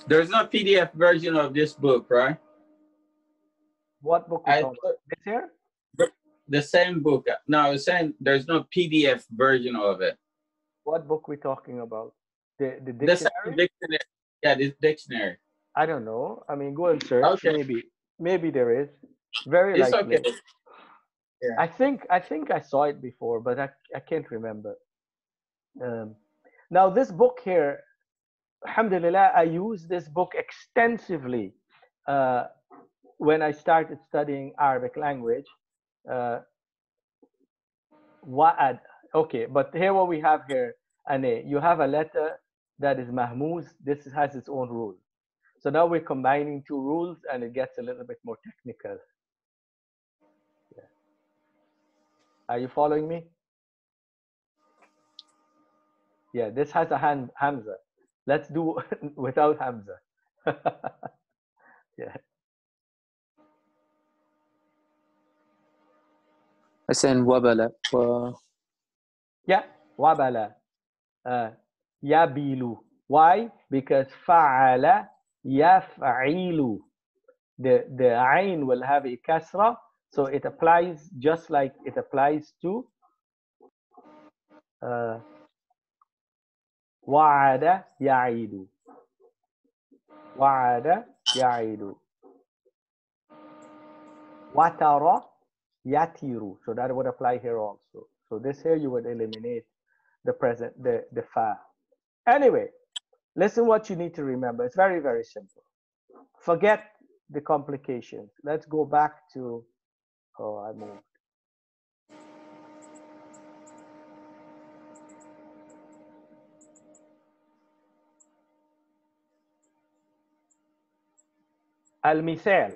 There's no PDF version of this book, right? What book? This here? The same book. No, I was saying there's no PDF version of it. What book we talking about? The dictionary? The same dictionary. Yeah, this dictionary. I don't know. I mean, go and search. Okay. Maybe there is. Very likely. Okay. Yeah. I think I saw it before, but I can't remember. Now this book here, alhamdulillah, I used this book extensively when I started studying Arabic language. Wa'ad. Okay, but here what we have here, ane, you have a letter that is mahmuz. This has its own rules. So now we're combining 2 rules, and it gets a little bit more technical. Yeah. Are you following me? Yeah, this has a hamza. Let's do without hamza. Yeah. I said wabala. Yeah, wabala. Yabilu. Why? Because fa'ala yaf'ilu. The ayn will have a kasra, so it applies just like it applies to wa'ada ya'idu. Wa'ada ya'idu. Watara yatiru. So that would apply here also. So this here you would eliminate the present, the fa. Anyway, listen what you need to remember. It's very, very simple. Forget the complications. Let's go back to, oh, I moved. Al-Mithal.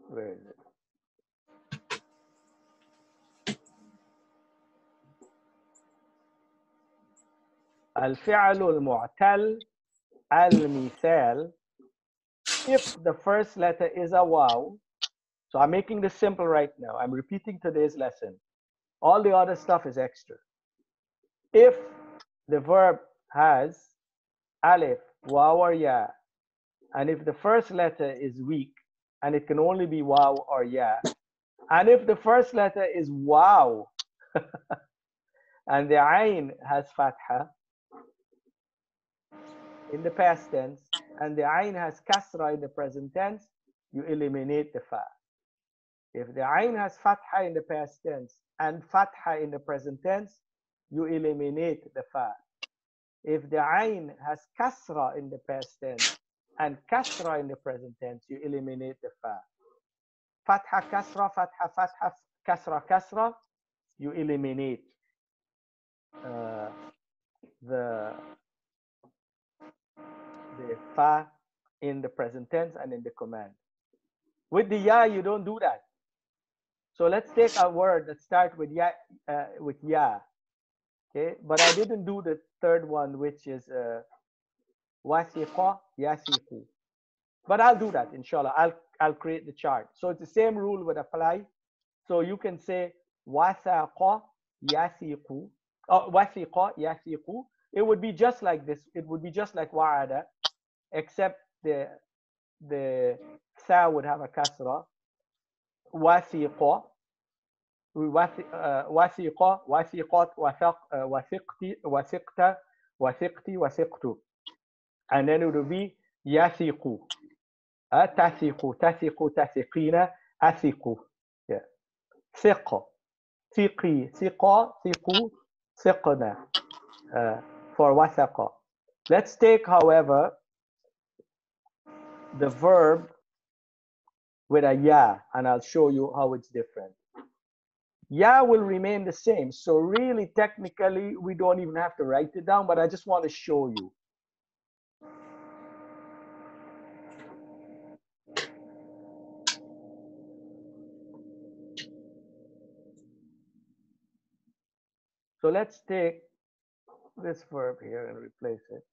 Where is it? Al-Fi'al al-Mu'tal, al-Mithal. If the first letter is a waw, so I'm making this simple right now. I'm repeating today's lesson. All the other stuff is extra. If the verb has alif, waw, or ya, and if the first letter is weak, and it can only be waw or ya, and if the first letter is waw, and the ayn has fatha in the past tense, and the ayn has kasra in the present tense, you eliminate the fa. If the ayn has fatha in the past tense and fatha in the present tense, you eliminate the fa. If the ayn has kasra in the past tense and kasra in the present tense, you eliminate the fa. Fatha, kasra, fatha, fatha, kasra, kasra, you eliminate the fa in the present tense and in the command. With the ya, you don't do that. So let's take a word that starts with ya, okay? But I didn't do the third one, which is wasiqa, yasiqu. But I'll do that, inshallah. I'll create the chart. So it's the same rule would apply. So you can say wasaqa, yasiqu, wasiqa, yasiqu. It would be just like this. It would be just like wa'ada, except the sa would have a kasra. Wasiqa. وثق وثقت وثقت وثقت وثقتي وثقت. And then it will be يثق تثق تثق تثقين أثق. Yeah. ثق ثقي ثقة ثقوا ثقنا for وثق. Let's take, however, the verb with a ya, and I'll show you how it's different. Ya will remain the same. So really, technically, we don't even have to write it down, but I just want to show you. So let's take this verb here and replace it.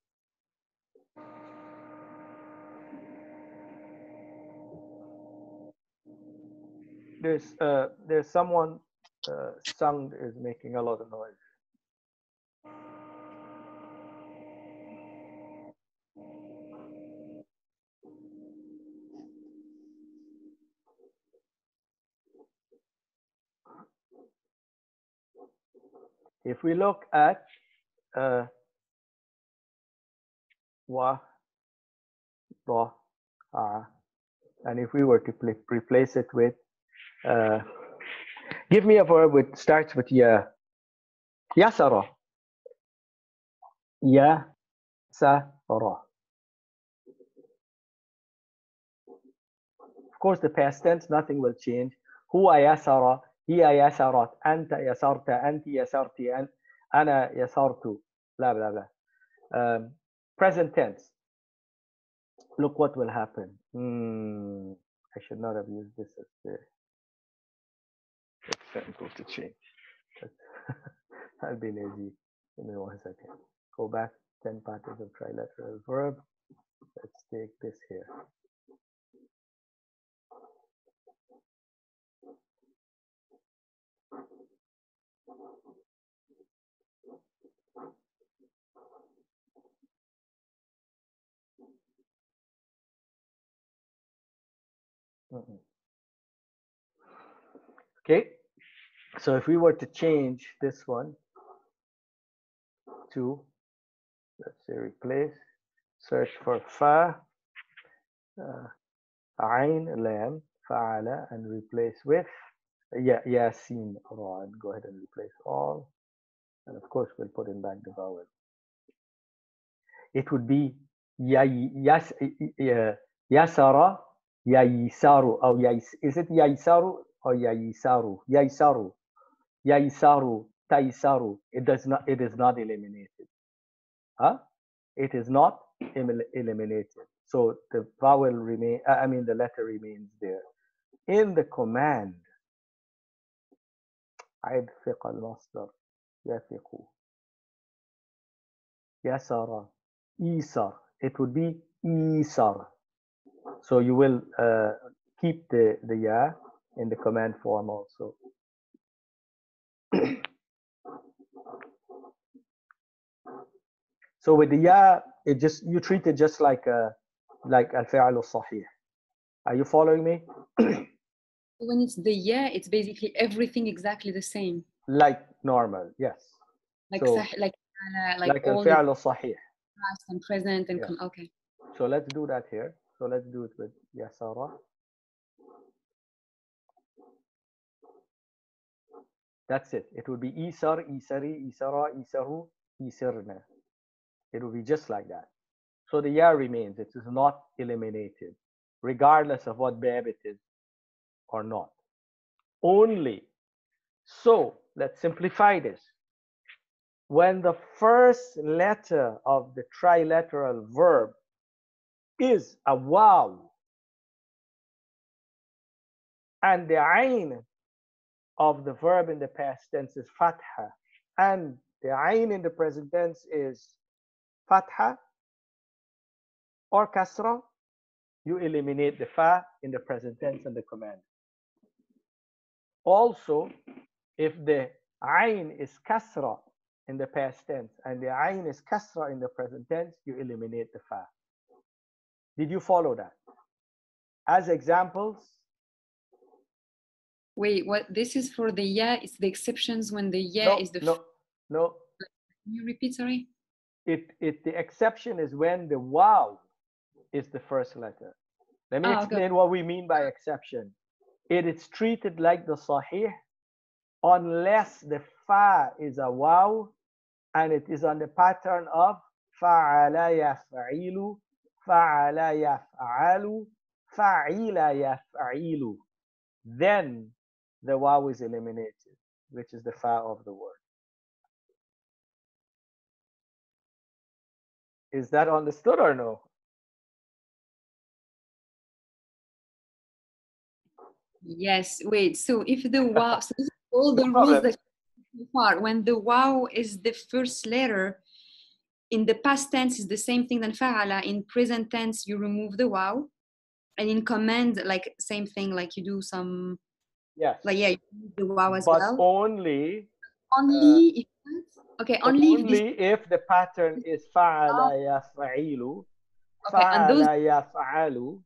There's someone sound is making a lot of noise. If we look at wa, do, and if we were to replace it with, give me a verb which starts with ya. Yasara. Yasara. Of course, the past tense, nothing will change. Huwa yasara, hiya yasarat, anta yasarta, anti yasarti, ana yasartu, blah, blah, blah. Present tense. Look what will happen. I should not have used this as the example to change. I'll be lazy. Give me 1 second. Go back 10 patterns of trilateral verb. Let's take this here. Okay, so if we were to change this one to, let's say, replace, search for fa, ain, lam, fa'ala, and replace with yasin, ra, and go ahead and replace all. And of course, we'll put in back the vowel. It would be yasara, yaisaru, or is it yaisaru or yaisaru? Yaisaru, yaisaru, taisaru. It is not eliminated. Huh? It is not eliminated. So the vowel remain. I mean, the letter remains there. In the command, أدفق المصدر يثق يسر إيسر. It would be إيسر. So you will keep the ya in the command form also. So with the ya, you treat it just like al-fi'l al-sahih. Are you following me? When it's the ya, it's basically everything exactly the same. Like normal, yes. Like so, like all al-fi'l al-sahih. Past and present and yeah. Okay. So let's do that here. So let's do it with yasara. That's it. It would be isar, isari, isara, isaru, isirna. It will be just like that. So the ya remains. It is not eliminated, regardless of what bab it is or not. Only. So let's simplify this. When the first letter of the trilateral verb is a waw, and the ayn of the verb in the past tense is fatha, and the ayn in the present tense is fatha or kasra, you eliminate the fa in the present tense and the command. Also, if the ayn is kasra in the past tense and the ayn is kasra in the present tense, you eliminate the fa. Did you follow that? As examples, Wait, what? This is for the ya. It's the exceptions when the ya is the. No. Can you repeat? Sorry. The exception is when the waw is the first letter. Let me explain what we mean by exception. It is treated like the sahih unless the fa is a waw and it is on the pattern of fa'ala yaf'ilu, fa'ala yaf'alu, fa'ila yaf'ilu. Then the waw is eliminated, which is the fa of the word. Is that understood or no? Yes. Wait. So if the waw, so all the rules that so far, when the waw is the first letter, in the past tense is the same thing than fa'ala. In present tense, you remove the waw, and in command, like same thing, like you do some. Yes. Like you use the waw as but well. Only if okay, only if the pattern is fa'ala yaf'ilu, fa'ala yaf'alu,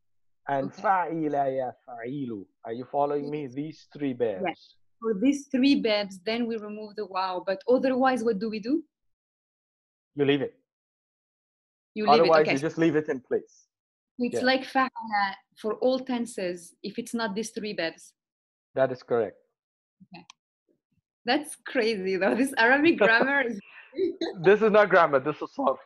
and fa'ila yaf'ilu. Are you following me? These three babs. Yes. For these three babs, then we remove the waw. But otherwise, what do we do? You leave it. You leave Otherwise, it. Okay. you just leave it in place. It's like fa'ala for all tenses if it's not these three babs. That is correct. Okay. That's crazy though. This Arabic grammar is. This is not grammar. This is sarf.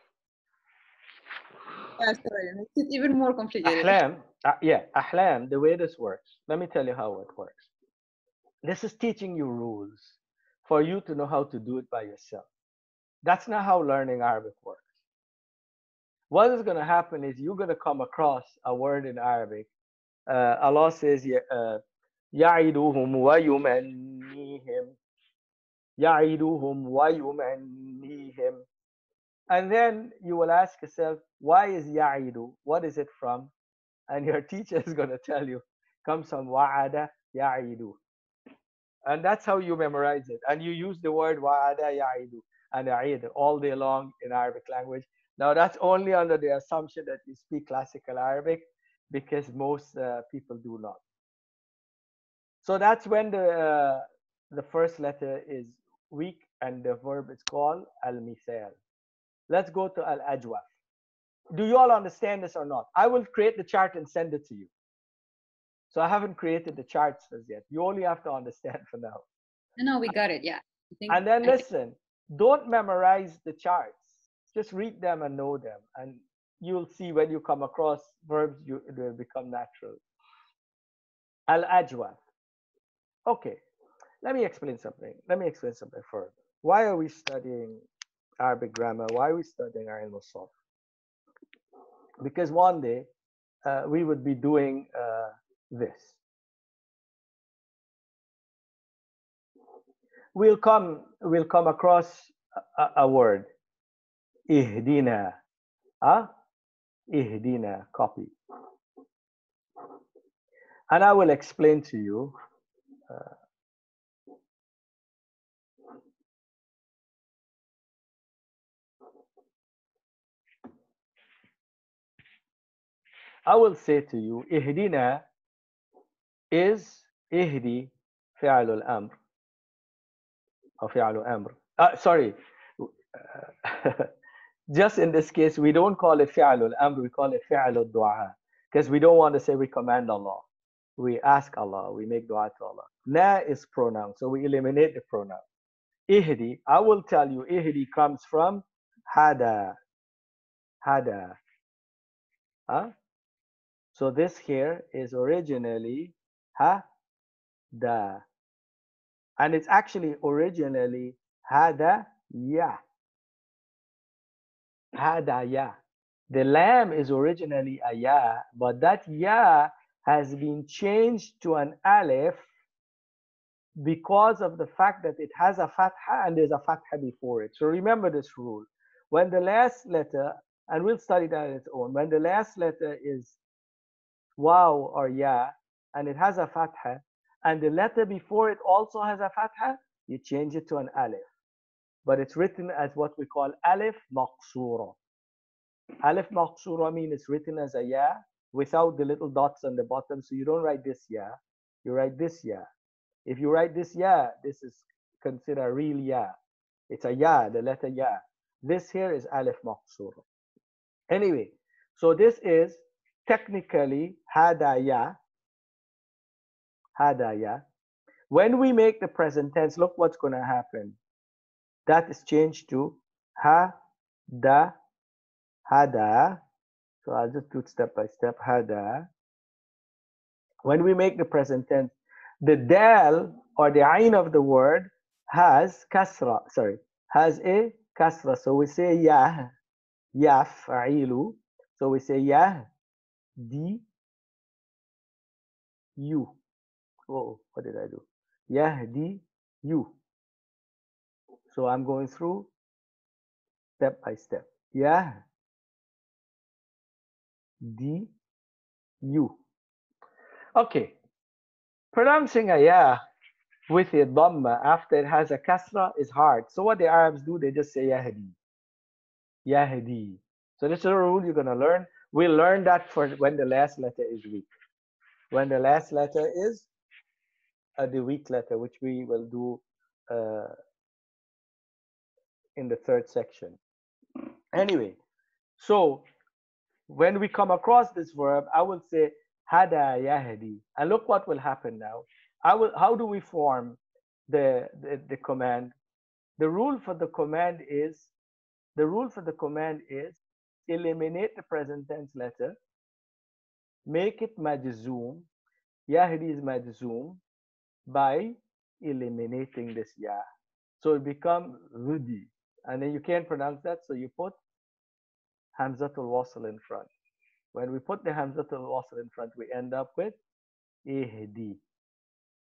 Yeah, sorry. Makes it even more complicated. Ahlam, the way this works, let me tell you how it works. This is teaching you rules for you to know how to do it by yourself. That's not how learning Arabic works. What is going to happen is you're going to come across a word in Arabic. Allah says, يَعِدُهُمْ وَيُمَنِّيهِمْ يَعِدُهُمْ وَيُمَنِّيهِمْ. And then you will ask yourself, why is ya'idu? What is it from? And your teacher is going to tell you, comes from wa'ada ya'idu. And that's how you memorize it. And you use the word wa'ada ya'idu and a'id all day long in Arabic language. Now that's only under the assumption that you speak classical Arabic, because most people do not. So that's when the first letter is weak and the verb is called al-mithal. Let's go to al-ajwaf. Do you all understand this or not? I will create the chart and send it to you. So I haven't created the charts as yet. You only have to understand for now. No, we got it. Yeah. And then listen, don't memorize the charts. Just read them and know them. And you'll see when you come across verbs, it will become natural. Al-ajwaf. Okay, let me explain something. Let me explain something further. Why are we studying Arabic grammar? Why are we studying our ilm al-sarf? Because one day we would be doing this. We'll come across a word, ihdina. Ihdina, copy. And I will explain to you I will say to you, ihdina is ihdi fi'al al-amr. Or fi'al amr. Sorry. Just in this case, we don't call it fi'al al-amr, we call it fi'al al-du'a. Because we don't want to say we command Allah. We ask Allah, we make dua to Allah. Na is pronoun, so we eliminate the pronoun. Ihdi, I will tell you, ihdi comes from hada. Hada. Huh? So this here is originally da. And it's actually originally hada ya. Hada ya. The lamb is originally a ya, but that ya has been changed to an alif because of the fact that it has a fatha and there's a fatha before it. So remember this rule. When the last letter, and we'll study that on its own, when the last letter is waw or ya, and it has a fatha, and the letter before it also has a fatha, you change it to an alif. But it's written as what we call alif maqsura. Alif maqsura means it's written as a ya without the little dots on the bottom. So you don't write this ya, you write this ya. If you write this ya, this is considered a real ya. It's a ya, the letter ya. This here is alif maqsur. Anyway, so this is technically hada ya. Hada ya. When we make the present tense, look what's going to happen. That is changed to ha, da, hada. So I'll just do it step by step. Hada. When we make the present tense, the dal or the ayn of the word has kasra. Sorry, has a kasra. So we say yah, yaf'ilu. So we say yah, di, you. Oh, what did I do? Yahdi, you. So I'm going through step by step. Yah, di, you. Okay. Pronouncing a ya with a dhamma after it has a kasra is hard. So what the Arabs do, they just say yahdi. Yahdi. So this is a rule you're going to learn. We'll learn that for when the last letter is weak. When the last letter is the weak letter, which we will do in the third section. Anyway, so when we come across this verb, I will say hada yahdi, and look what will happen now. How do we form the command? The rule for the command is eliminate the present tense letter, make it majzoom. Yahdi is majzoom by eliminating this ya. So it becomes rudi. And then you can't pronounce that, so you put hamzatul wasl in front. When we put the hamzatul wasl in front, we end up with ihdi.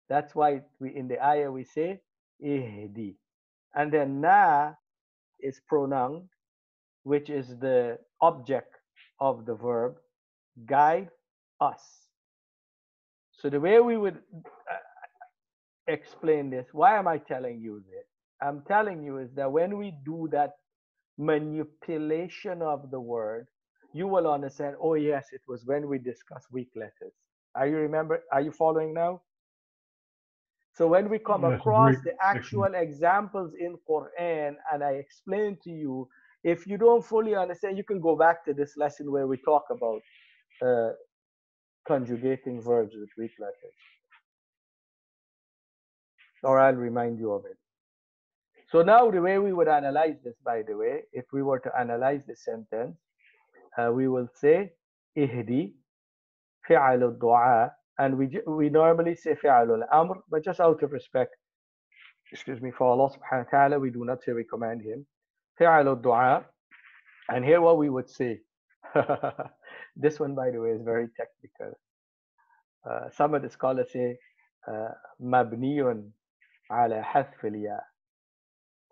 That's why in the ayah we say ihdi. And then na is pronoun, which is the object of the verb, guide us. So the way we would explain this, why am I telling you this? I'm telling you is that when we do that manipulation of the word, you will understand, oh yes, it was when we discussed weak letters. Are you following now? So when we come across the actual examples in Quran and I explain to you, if you don't fully understand, you can go back to this lesson where we talk about conjugating verbs with weak letters. Or I'll remind you of it. So now the way we would analyze this, by the way, if we were to analyze the sentence, we will say ihdi fi'al al-du'a, and we normally say fi'al al-amr, but just out of respect, excuse me, for Allah subhanahu wa ta'ala, we do not say we command him. Fi'al al-du'a, and here what we would say. This one, by the way, is very technical. Some of the scholars say mabniyun ala hadf al-ya.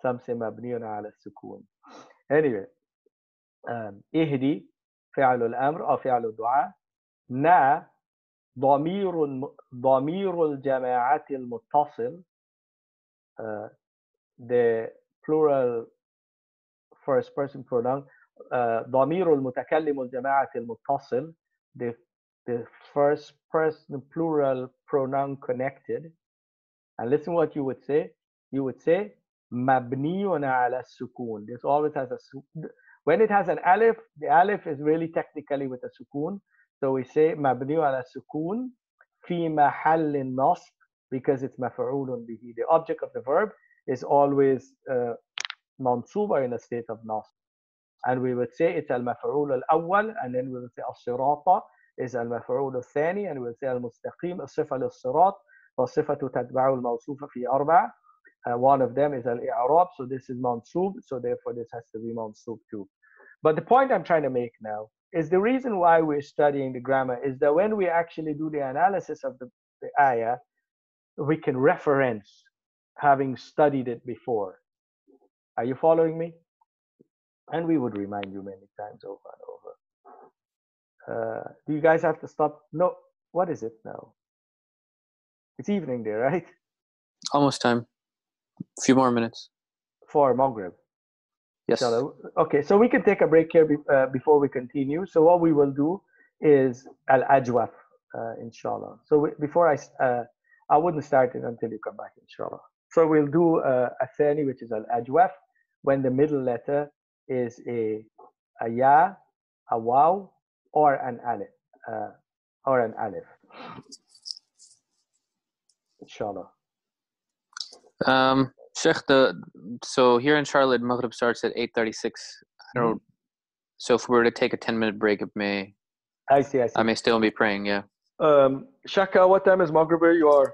Some say mabniyun ala sukun. Anyway, ihdi fi'al al-amr or fi'al al-du'a. Na ضمير الجماعة المتصل, the plural first person pronoun, ضمير المتكلم الجماعة المتصل, the first person plural pronoun connected. And listen what you would say. You would say مبني على السكون. This always has a, when it has an alif, the alif is really technically with a sukun. So we say مبني على السكون في محل النصب, because it's مفعول به. The object of the verb is always منصوب or in a state of nasb. And we would say it's المفعول الأول, and then we would say الصراط is المفعول الثاني, and we would say المستقيم الصفة للصراط والصفة تتبع الموصوف في أربع. One of them is al-i'rab, so this is mansub, so therefore this has to be mansub too. But the point I'm trying to make now is the reason why we're studying the grammar is that when we actually do the analysis of the ayah, we can reference having studied it before. Are you following me? And we would remind you many times over and over. Do you guys have to stop? No, what is it now? It's evening there, right? Almost time. A few more minutes. For Maghrib. Yes. Okay, so we can take a break here before we continue. So what we will do is al-ajwaf, inshallah. So before I wouldn't start it until you come back, inshallah. So we'll do a thani, which is al-ajwaf, when the middle letter is a ya, a waw, or an alif, inshallah. Sheikh, so here in Charlotte, Maghrib starts at 8:36. I don't. So if we were to take a 10-minute break, it may. I see. I may still be praying. Yeah. Shaka, what time is Maghrib where you are?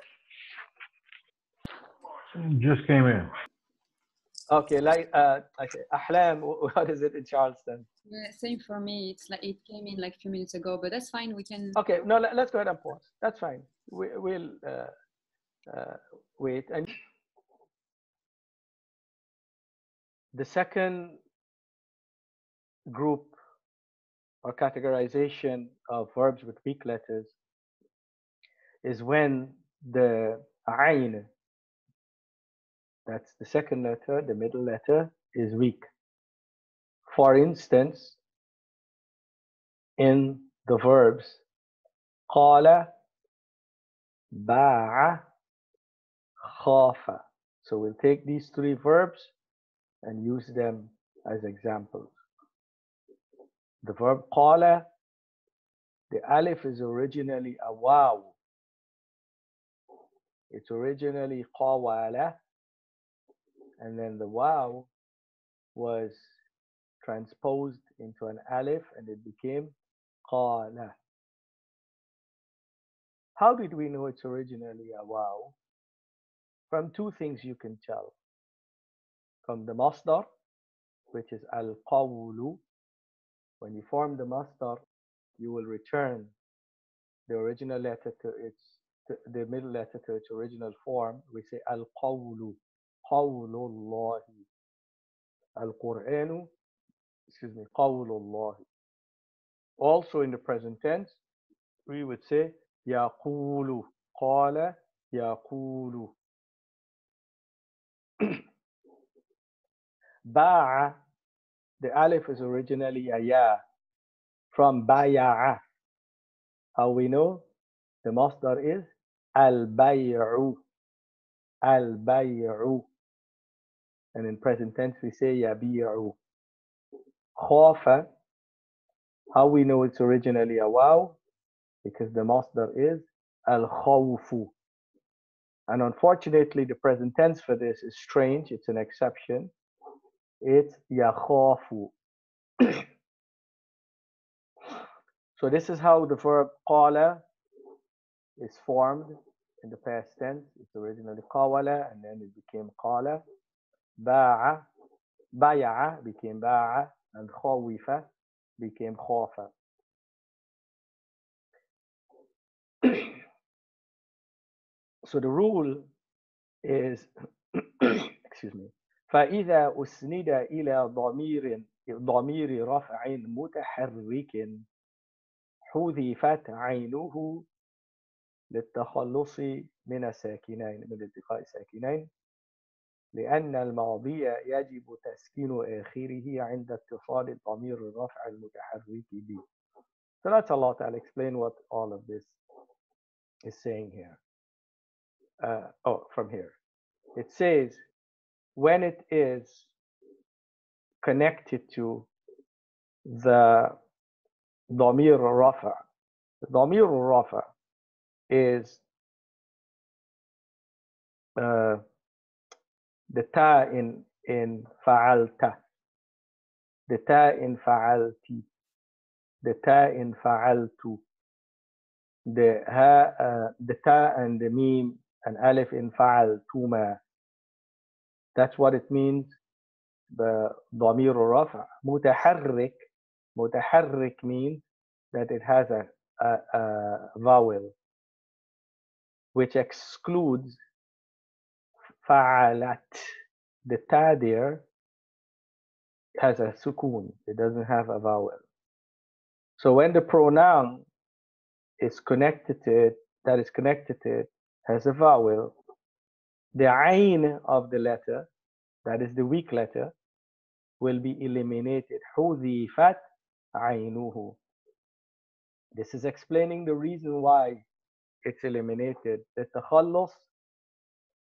Just came in. Okay, like okay. Ahlam, what is it in Charleston? Yeah, same for me. It's like it came in like a few minutes ago, but that's fine. We can. Okay, no, let's go ahead and pause. That's fine. We'll wait. And the second group or categorization of verbs with weak letters is when the ayn, that's the second letter, the middle letter, is weak. For instance, in the verbs qala, ba'a, khafa. So we'll take these three verbs and use them as examples. The verb qala, the alif is originally a waw. It's originally qawala, and then the waw was transposed into an alif and it became qala. How did we know it's originally a waw? From two things you can tell. From the masdar, which is al-qawlu. When you form the masdar, you will return the original letter to the middle letter to its original form. We say al-qawlu, qawlullahi. Al-Qur'anu, qawlullahi. Also in the present tense, we would say yaqulu, qala yaqulu. Ba'a, the alif is originally a ya, from baya'a. How we know? The masdar is al-bay'u, al-bay'u. And in present tense we say yabi'u. Khafa, how we know it's originally a waw? Because the masdar is al-khawfu. And unfortunately the present tense for this is strange, it's an exception. It's yakhafu. So this is how the verb qala is formed in the past tense. It's originally qawala and then it became qala. Ba'a, baya'a became ba'a, and khawifa became khafa. So the rule is, excuse me, فإذا أسند إلى ضمير رفع متحرك حذفت عينه للتخلص من الساكنين، من التقاء الساكنين، لأن الماضي يجب تسكين آخره عند اتصال الضمير الرفع المتحرك به. So that's a lot. I'll explain what all of this is saying here. From here. It says when it is connected to the ضمير الرفع. The ضمير الرفع is the ta in fa'alta, the ta in fa'alti, the ta in fa'altu, the ta and the mim and alif in fa'altuma. That's what it means. The ضمير الرفع متحرك. متحرك means that it has a vowel which excludes fa'alat. The ta there has a sukun. It doesn't have a vowel. So when the pronoun is connected to it, that is connected to it, has a vowel, the ayn of the letter, that is the weak letter, will be eliminated. حُذِفَتْ عَيْنُهُ. This is explaining the reason why it's eliminated للتخلص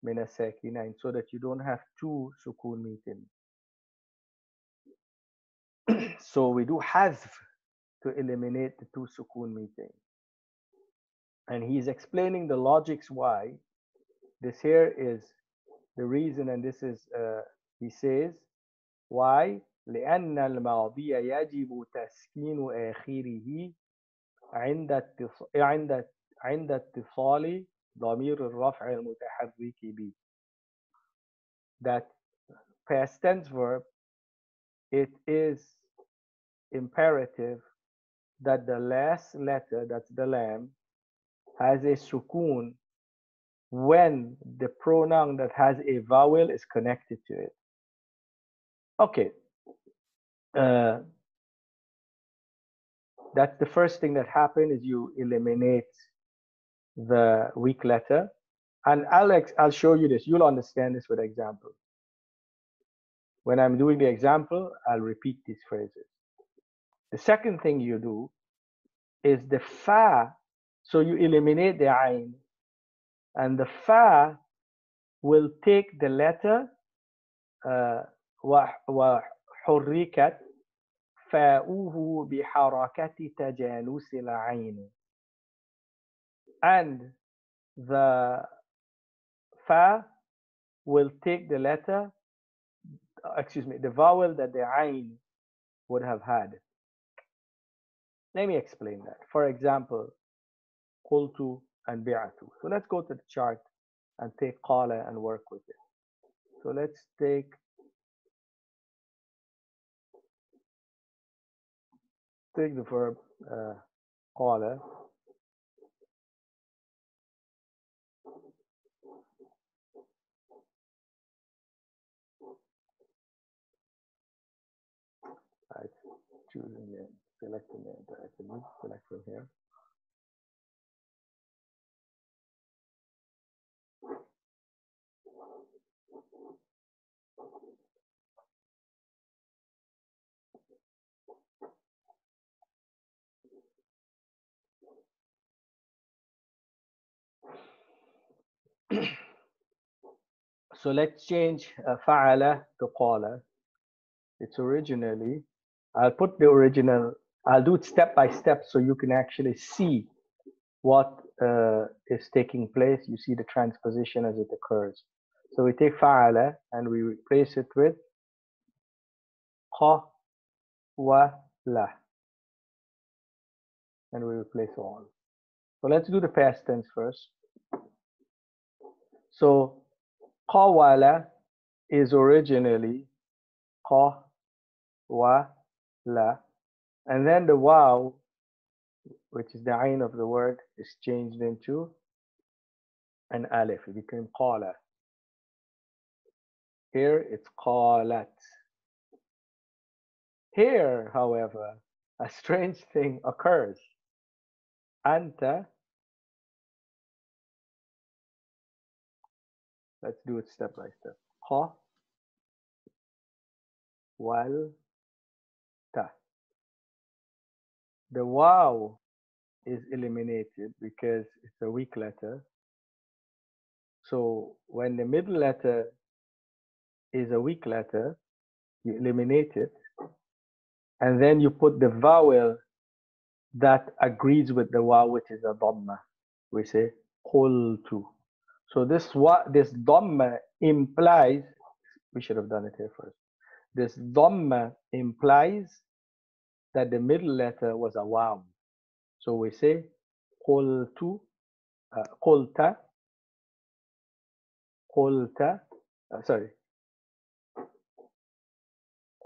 من الساكنين, so that you don't have two sukun meeting. So we do hazf to eliminate the two sukun meeting. And he's explaining the logics why. This here is the reason, and this is, he says, why? لأن الماضي يجب تسكين آخره عند اتصال ضمير الرفع المتحرك به. That past tense verb, it is imperative that the last letter, that's the lam, has a sukun when the pronoun that has a vowel is connected to it. Okay. That's the first thing that happens, is you eliminate the weak letter. And I'll show you this. You'll understand this with example. When I'm doing the example, I'll repeat these phrases. The second thing you do is the fa. So you eliminate the ayn, and the fa will take the letter وحركت فاؤه بحركة تجانس العين. And the fa will take the letter, the vowel that the ayn would have had. Let me explain that. For example, قلت and bi'atu. So let's go to the chart and take qala and work with it. So let's take the verb qala. Right, choosing it, selecting it, select from here. So let's change fa'ala to qala. It's originally, I'll put the original, I'll do it step by step so you can actually see what is taking place. You see the transposition as it occurs. So we take fa'ala and we replace it with qa wa la. And we replace all. So let's do the past tense first. So qawala is originally qa wa la, and then the waw, which is the ayn of the word, is changed into an alif. It became qala. Here it's qalat. Here, however, a strange thing occurs. Anta. Let's do it step by step. Qa wal ta. The waw is eliminated because it's a weak letter. So when the middle letter is a weak letter, you eliminate it, and then you put the vowel that agrees with the waw, which is a dhamma. We say qultu. So this dhamma implies, we should have done it here first. This dhamma implies that the middle letter was a waw. So we say qultu, qulta, qulta, sorry,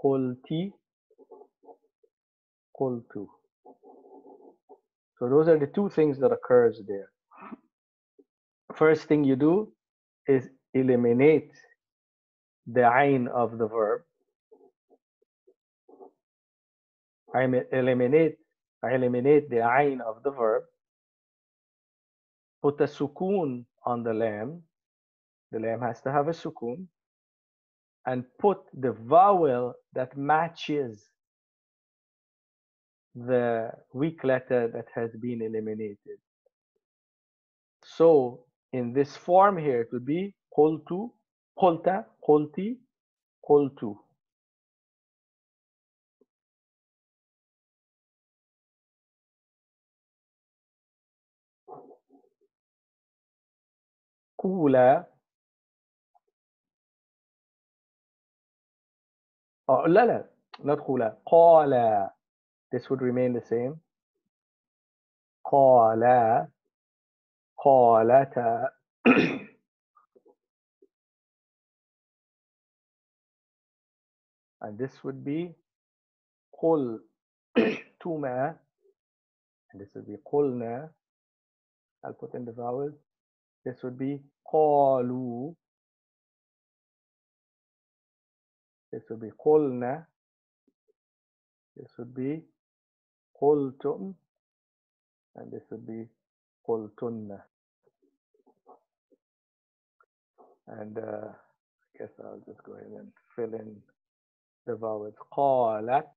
qulti, qultu. So those are the two things that occurs there. First thing you do is eliminate the ayn of the verb. I eliminate the ayn of the verb. Put a sukun on the lam. The lam has to have a sukun. And put the vowel that matches the weak letter that has been eliminated. So in this form here, it would be قلت, قلت, قلتي, قلت. قولا. Oh, لا, not قولا. قالا. This would remain the same. قالا. قالتا. And this would be قلتما. And this would be قلنا. I'll put in the vowels. This would be قالوا. This would be قلنا. This would be قلتم. And this would be قلتن. And I guess I'll just go ahead and fill in the vowels. قالت,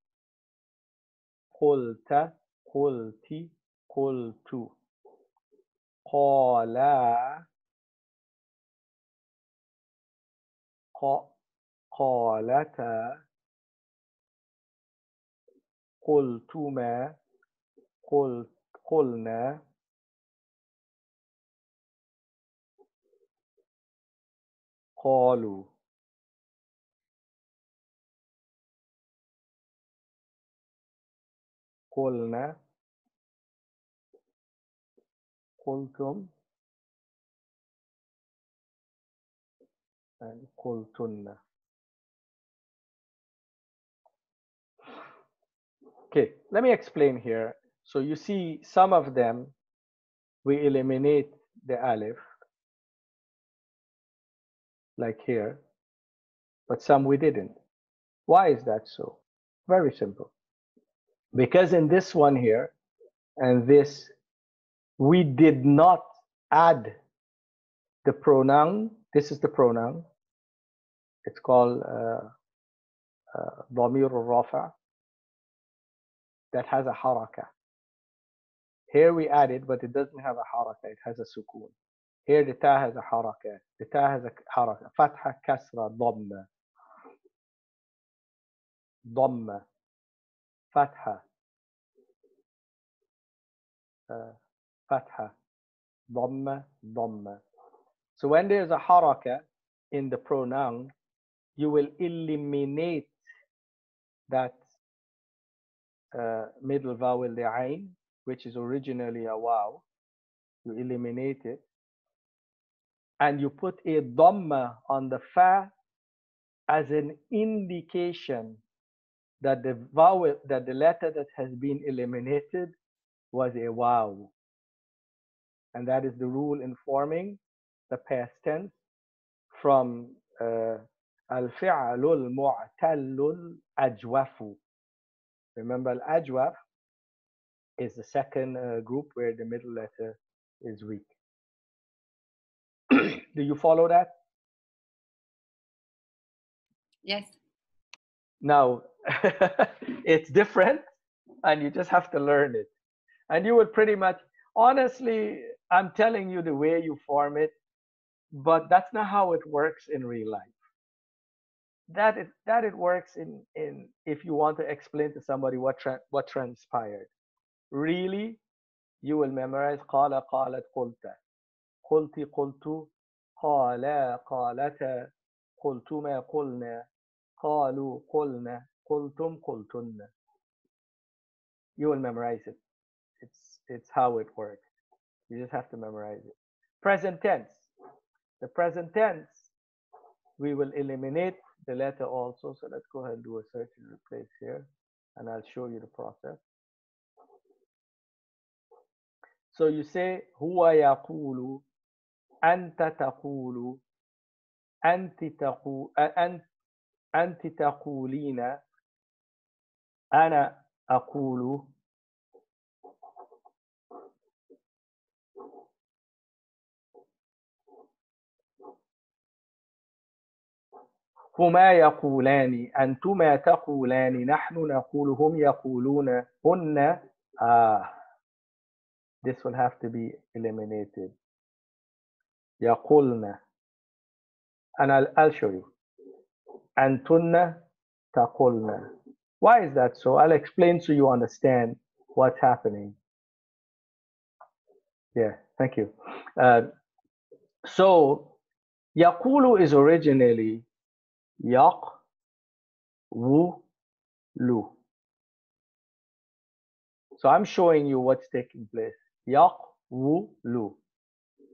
قلت, قلتي, قلت. قالا. قالتا. قلتما. قلنا. قالوا. قلنا. قلتم. and قلتن. Okay, let me explain here. So you see some of them, we eliminate the alif, like here, but some we didn't. Why is that so? Very simple. Because in this one here and this, we did not add the pronoun. This is the pronoun. It's called ضمير الرفع that has a haraka. Here we add it, but it doesn't have a haraka. It has a sukun. Here the ta has a haraka. The ta has a haraka. Fatha, kasra, dhamma. Dhamma. Fatha. Fatha. Dhamma, dhamma. So when there's a haraka in the pronoun, you will eliminate that middle vowel, the ain, which is originally a waw. You eliminate it. And you put a dhamma on the fa as an indication that the vowel, that the letter that has been eliminated was a waw. And that is the rule in forming the past tense from al-fi'lu al-mu'tallu al-ajwafu. Remember, al-ajwaf is the second group where the middle letter is weak. Do you follow that? Yes. Now, it's different and you just have to learn it. And you will pretty much, honestly, I'm telling you the way you form it, but that's not how it works in real life. That it works in if you want to explain to somebody what transpired. Really, you will memorize قال قالت قلت قلتي قلت قالا قالتا قلتما قلنا قالوا قلنا قلتم قلتن. You will memorize it. It's how it works. You just have to memorize it. Present tense. The present tense, we will eliminate the letter also. So let's go ahead and do a search and replace here, and I'll show you the process. So you say هو يقول أنت تقول أنت تقولين أنا أقول هما يقولان أنتما تقولان نحن نقول هم يقولون هن. This will have to be eliminated. يقولن. And I'll show you. أنتن تقولن. Why is that so? I'll explain so you understand what's happening. Yeah, thank you. So يقول is originally يقول. So I'm showing you what's taking place. يقول.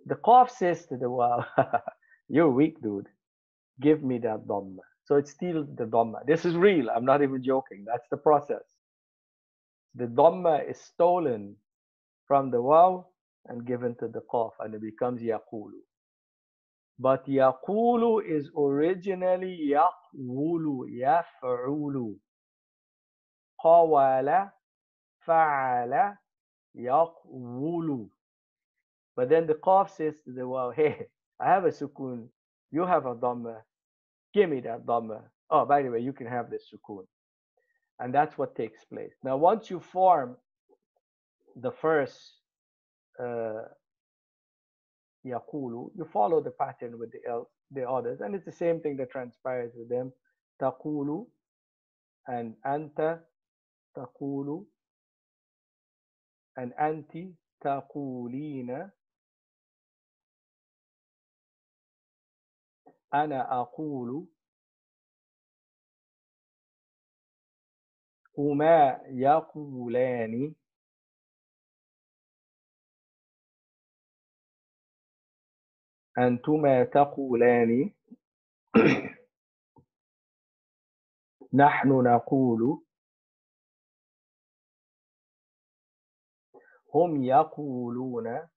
The qaf says to the waw, you're weak, dude. Give me that dhamma. So it's still the dhamma. This is real. I'm not even joking. That's the process. The dhamma is stolen from the waw and given to the qaf, and it becomes yaqulu. But yaqulu is originally yaqulu, yaf'ulu. Qawala, fa'ala, yaqulu. But then the qaf says to the waw, hey, I have a sukoon, you have a dhamma, give me that dhamma. Oh, by the way, you can have this sukoon. And that's what takes place. Now, once you form the first yaqulu, you follow the pattern with the others, and it's the same thing that transpires with them. Taqulu and anta taqulu and anti taqulina. أنا أقول هما يقولان أنتما تقولان نحن نقول هم يقولون.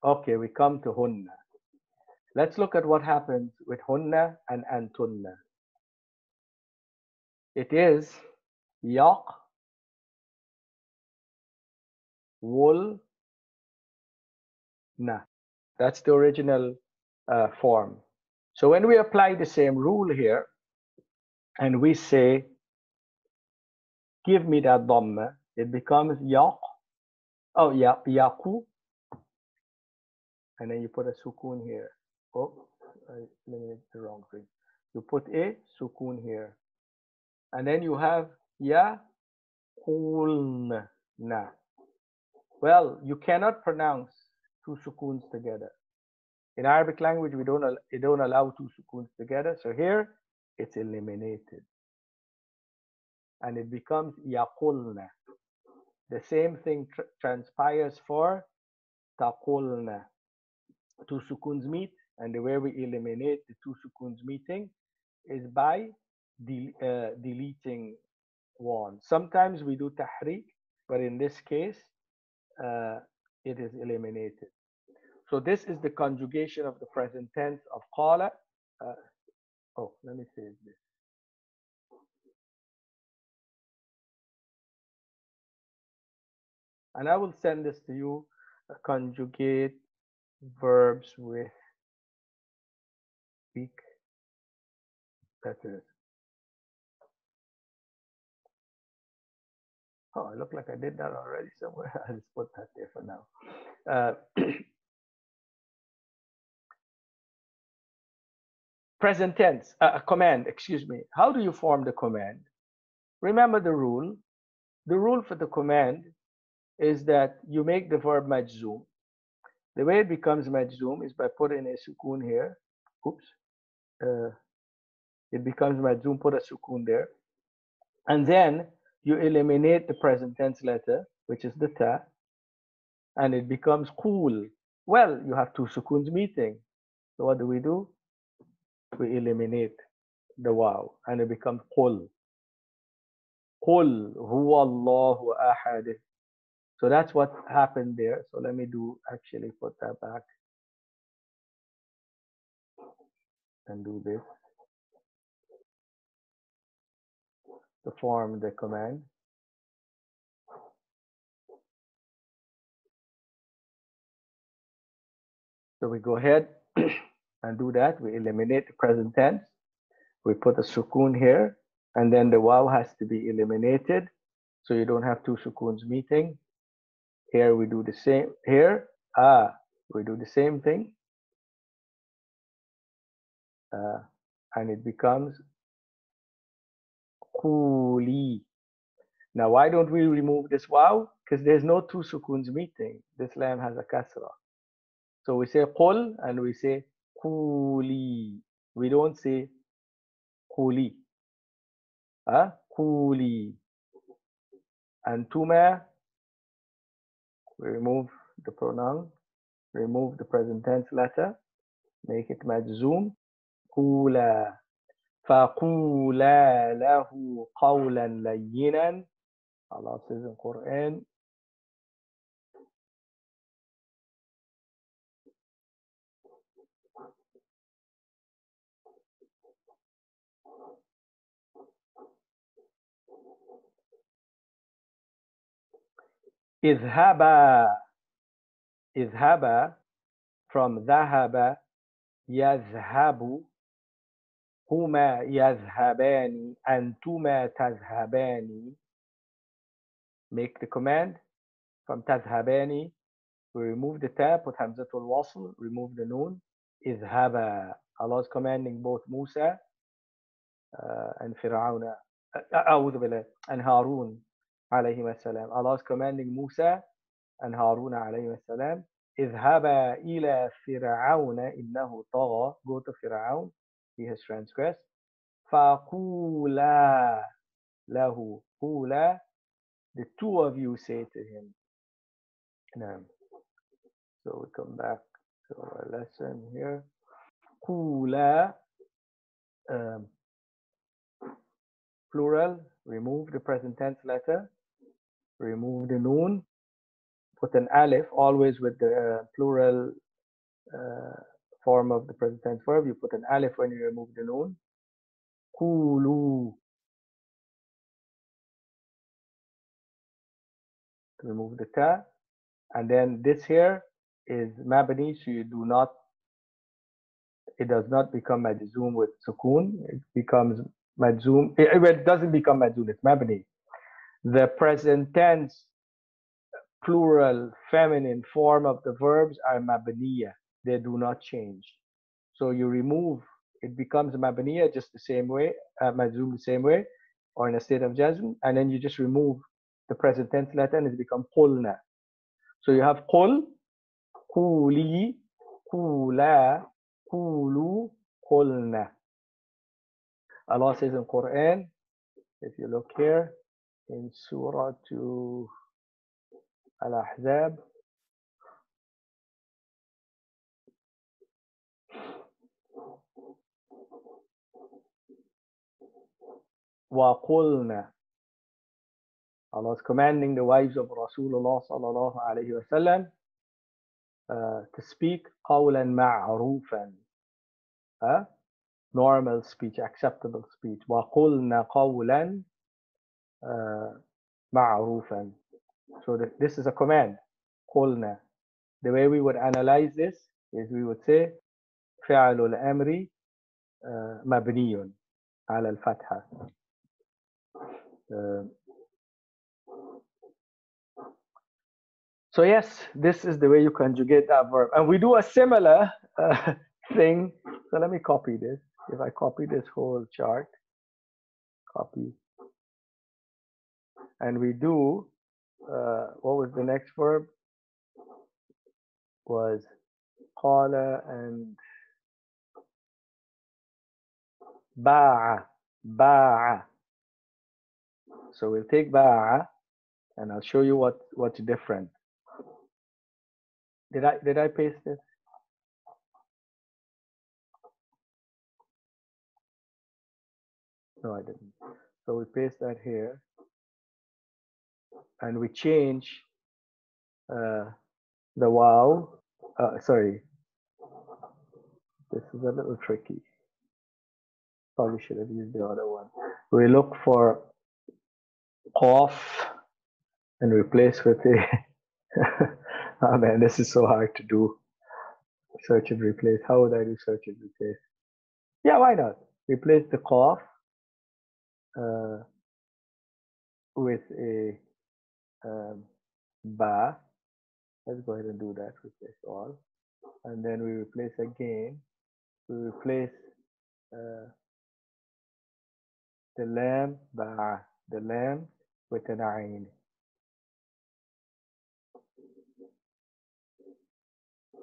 Okay, we come to hunna. Let's look at what happens with hunna and antunna. It is yaq, wul, na. That's the original form. So when we apply the same rule here, and we say, give me that dhamma, it becomes yaq, oh, yaqu, and then you put a sukoon here. Oh, I eliminated the wrong thing. You put a sukoon here. And then you have yaqulna. Well, you cannot pronounce two sukoons together. In Arabic language, we don't allow two sukoons together. So here, it's eliminated. And it becomes yaqulna. The same thing transpires for taqulna. Two sukoons meet, and the way we eliminate the two sukoons meeting is by deleting one. Sometimes we do tahrik, but in this case, it is eliminated. So this is the conjugation of the present tense of qala. Oh, let me save this. And I will send this to you, conjugate verbs with weak letters. Oh, it looked like I did that already somewhere. I'll just put that there for now. Present tense, a command, excuse me. How do you form the command? Remember the rule. The rule for the command is that you make the verb majzoom. The way it becomes majzoom is by putting a sukoon here. Oops. It becomes majzoom, put a sukoon there. And then you eliminate the present tense letter, which is the ta, and it becomes qul. Well, you have two sukoons meeting. So what do? We eliminate the waw, and it becomes qul. Qul huwa Allahu ahad. So that's what happened there. So let me actually put that back and do this to form the command. So we go ahead and do that. We eliminate the present tense. We put a sukoon here, and then the waw has to be eliminated. So you don't have two sukoons meeting. Here we do the same. Here, we do the same thing. And it becomes quli. Now, why don't we remove this waw? Because there's no two sukuns meeting. This lam has a kasra. So we say qul and we say quli. We don't say quli. Quli. And tuma, we remove the pronoun, remove the present tense letter, make it majzoom. قولا فقولا له قولا لينا. Allah says in Quran, اذهبا from ذهب يذهب هما يذهبان أنتما تذهبان. Make the command from تذهبان. We remove the ta, put hamzatul wasl, remove the noon. اذهبا. Allah is commanding both Musa and Fir'aun and Harun alayhim assalam. Allah is commanding Musa and Harun alayhim assalam. اذهبا إلى فرعون إنه طغى. Go to Fir'aun, he has transgressed. فقولا له. قولا, the two of you say to him. Naam. So we come back to our lesson here. قولا, plural, remove the present tense letter, remove the noon, put an alif, always with the plural form of the present tense verb. You put an alif when you remove the noon. Qulu. To remove the ta. And then this here is mabni, so you do not, it does not become majzoom with sukoon. It becomes majzoom. It doesn't become majzoom, it's mabni. The present tense plural feminine form of the verbs are mabniya. They do not change. So you remove, it becomes mabniya just the same way, majzoom the same way, or in a state of jazm, and then you just remove the present tense letter and it becomes qulna. So you have qul, quli, qula, qulu, qulna. Allah says in Quran, if you look here in Surah to Al-Ahzab, وَقُلْنَا. Allah is commanding the wives of Rasulullah sallallahu alayhi wa sallam to speak قَوْلًا مَعْرُوفًا, normal speech, acceptable speech. وَقُلْنَا قَوْلًا مَعْرُوفًا. So this is a command, قُلْنَا. The way we would analyze this is we would say فعل الأمر مبني على الفتحة. So yes, this is the way you conjugate that verb. And we do a similar thing. So let me copy this. If I copy this whole chart, copy. And we do, what was the next verb? Was qala and ba'a. Ba'a. So we'll take ba'a and I'll show you what's different. Did I paste this? No, I didn't. So we paste that here and we change the waw. Sorry, this is a little tricky. Probably should have used the other one. We look for qaf and replace with a oh man, this is so hard to do. Search and replace. How would I do search and replace? Yeah, why not? Replace the qaf with a ba. Let's go ahead and do that. Replace all. And then we replace again. We replace the lamb ba'a, the lamb with an ayn.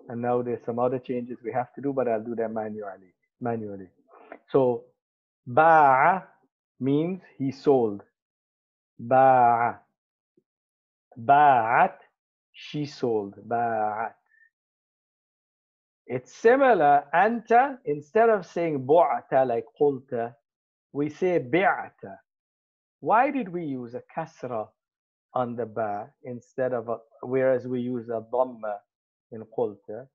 And now there's some other changes we have to do, but I'll do them manually. So ba'a means he sold. Ba'a. Ba'at, she sold. Ba'at. It's similar. Anta, instead of saying bu'ata like qulta, we say bi'ata. Why did we use a kasra on the ba instead of a, whereas we use a dhamma in qulta?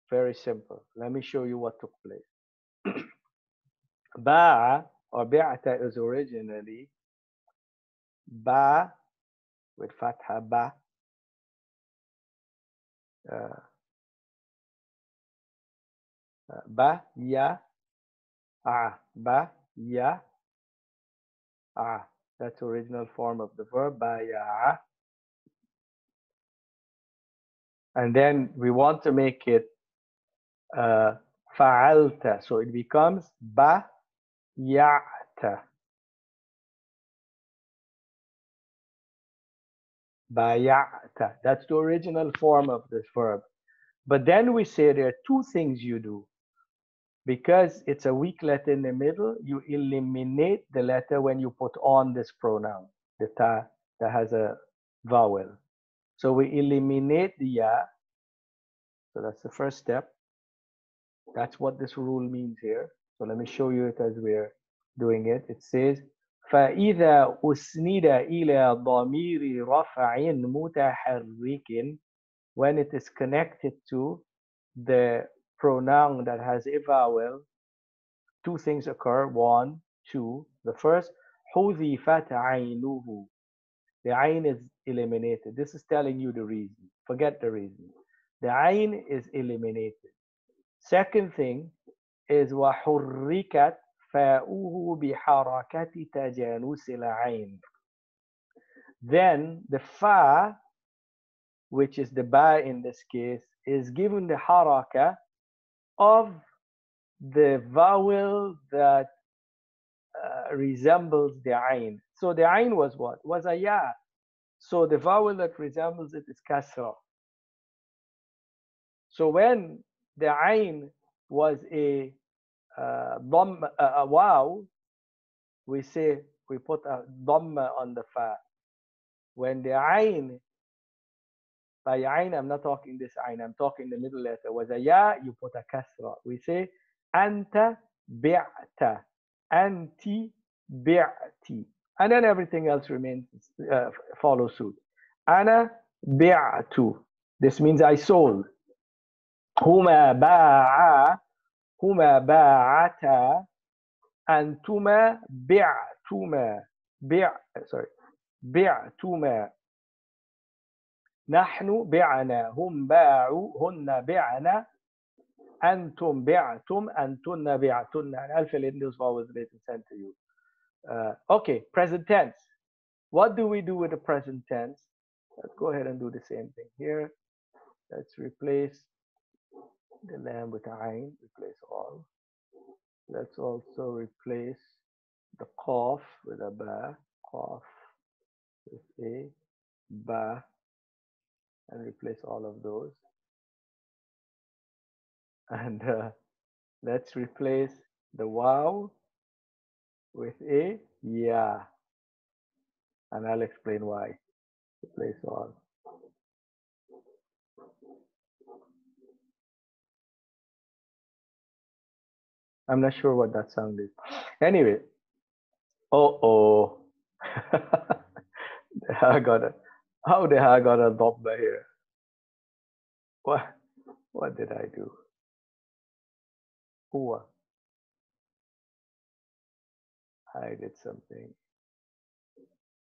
Very simple. Let me show you what took place. Ba'a or bi'ata is originally ba with fatha ba. Ba ya a, ba ya a. That's original form of the verb ba ya a. And then we want to make it fa'alta, so it becomes ba ya'ta. Baya'ta. That's the original form of this verb. But then we say there are two things you do. Because it's a weak letter in the middle, you eliminate the letter when you put on this pronoun, the ta that has a vowel. So we eliminate the ya. So that's the first step. That's what this rule means here. So let me show you it as we're doing it. It says, فَإِذَا أُسْنِدَ إِلَى ضَمِيرِ رَفْعٍ مُتَحَرِّكٍ, when it is connected to the pronoun that has a vowel, two things occur. One, two. The first, حُذِفَتْ عَيْنُهُ. The ayn is eliminated. This is telling you the reason. Forget the reason. The ayn is eliminated. Second thing is وَحُرِّكَتْ فَاؤُهُ بِحَرَكَةِ تَجَانُسِ الْعَيْنِ. Then the fa, which is the ba in this case, is given the haraka of the vowel that resembles the ayn. So the ayn was what? Was a ya. So the vowel that resembles it is kasra. So when the ayn was a waw, we say we put a dhamma on the fa. When the ayn, by ayn I'm not talking this ayn, I'm talking the middle letter, was a ya, you put a kasra. We say anta bi'ta, anti bi'ti, and then everything else remains follow suit. Ana bi'tu, this means I sold. Huma ba'a, huma ba'ata, antuma bi'tuma, bi'tuma. نحن بعنا, هم باعوا, هن بعنا, أنتم بعتم, أنتن بعتن. And I'll fill in those vowels later and send to you. Okay, present tense. What do we do with the present tense? Let's go ahead and do the same thing here. Let's replace the lamb with ayn, replace all. Let's also replace the qaf with a ba, qaf with a ba, and replace all of those. And let's replace the waw with a ya, and I'll explain why. Replace all. I'm not sure what that sound is. Anyway, I got it. How the hell I got a dhamma here? What did I do? Huwa. I did something.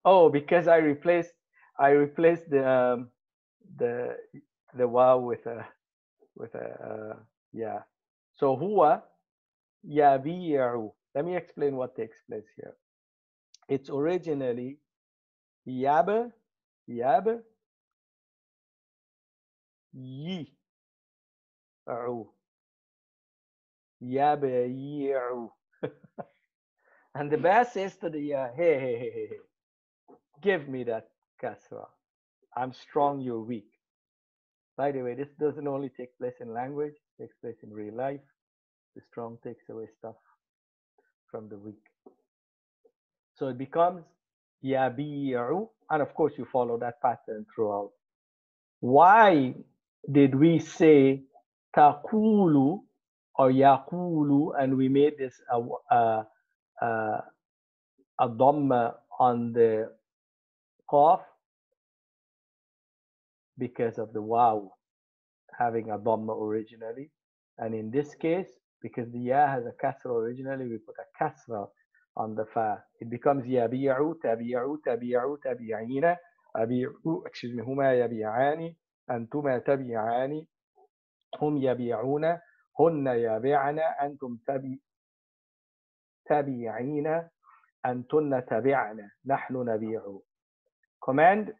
Oh, because I replaced the waw with a yeah. So huwa yabi'u. Let me explain what takes place here. It's originally yab Yabi'u. And the ba says to the ya, hey, give me that kasra. I'm strong, you're weak. By the way, this doesn't only take place in language, it takes place in real life. The strong takes away stuff from the weak. So it becomes yabi'u, and of course you follow that pattern throughout. Why did we say taqulu or yaqulu and we made this a dhamma on the qaf? Because of the waw having a dhamma originally, and in this case, because the ya has a kasra originally, we put a kasra on the fa. It becomes yabi'u, tabi'u, tabi'u, tabi'ina, abi'u, excuse me, huma yabi'ani, antuma tabi'ani, hum yabi'una, hunna yabi'ana, antum tabi'ina, antunna tabi'ana, nahnu nabi'u. Command.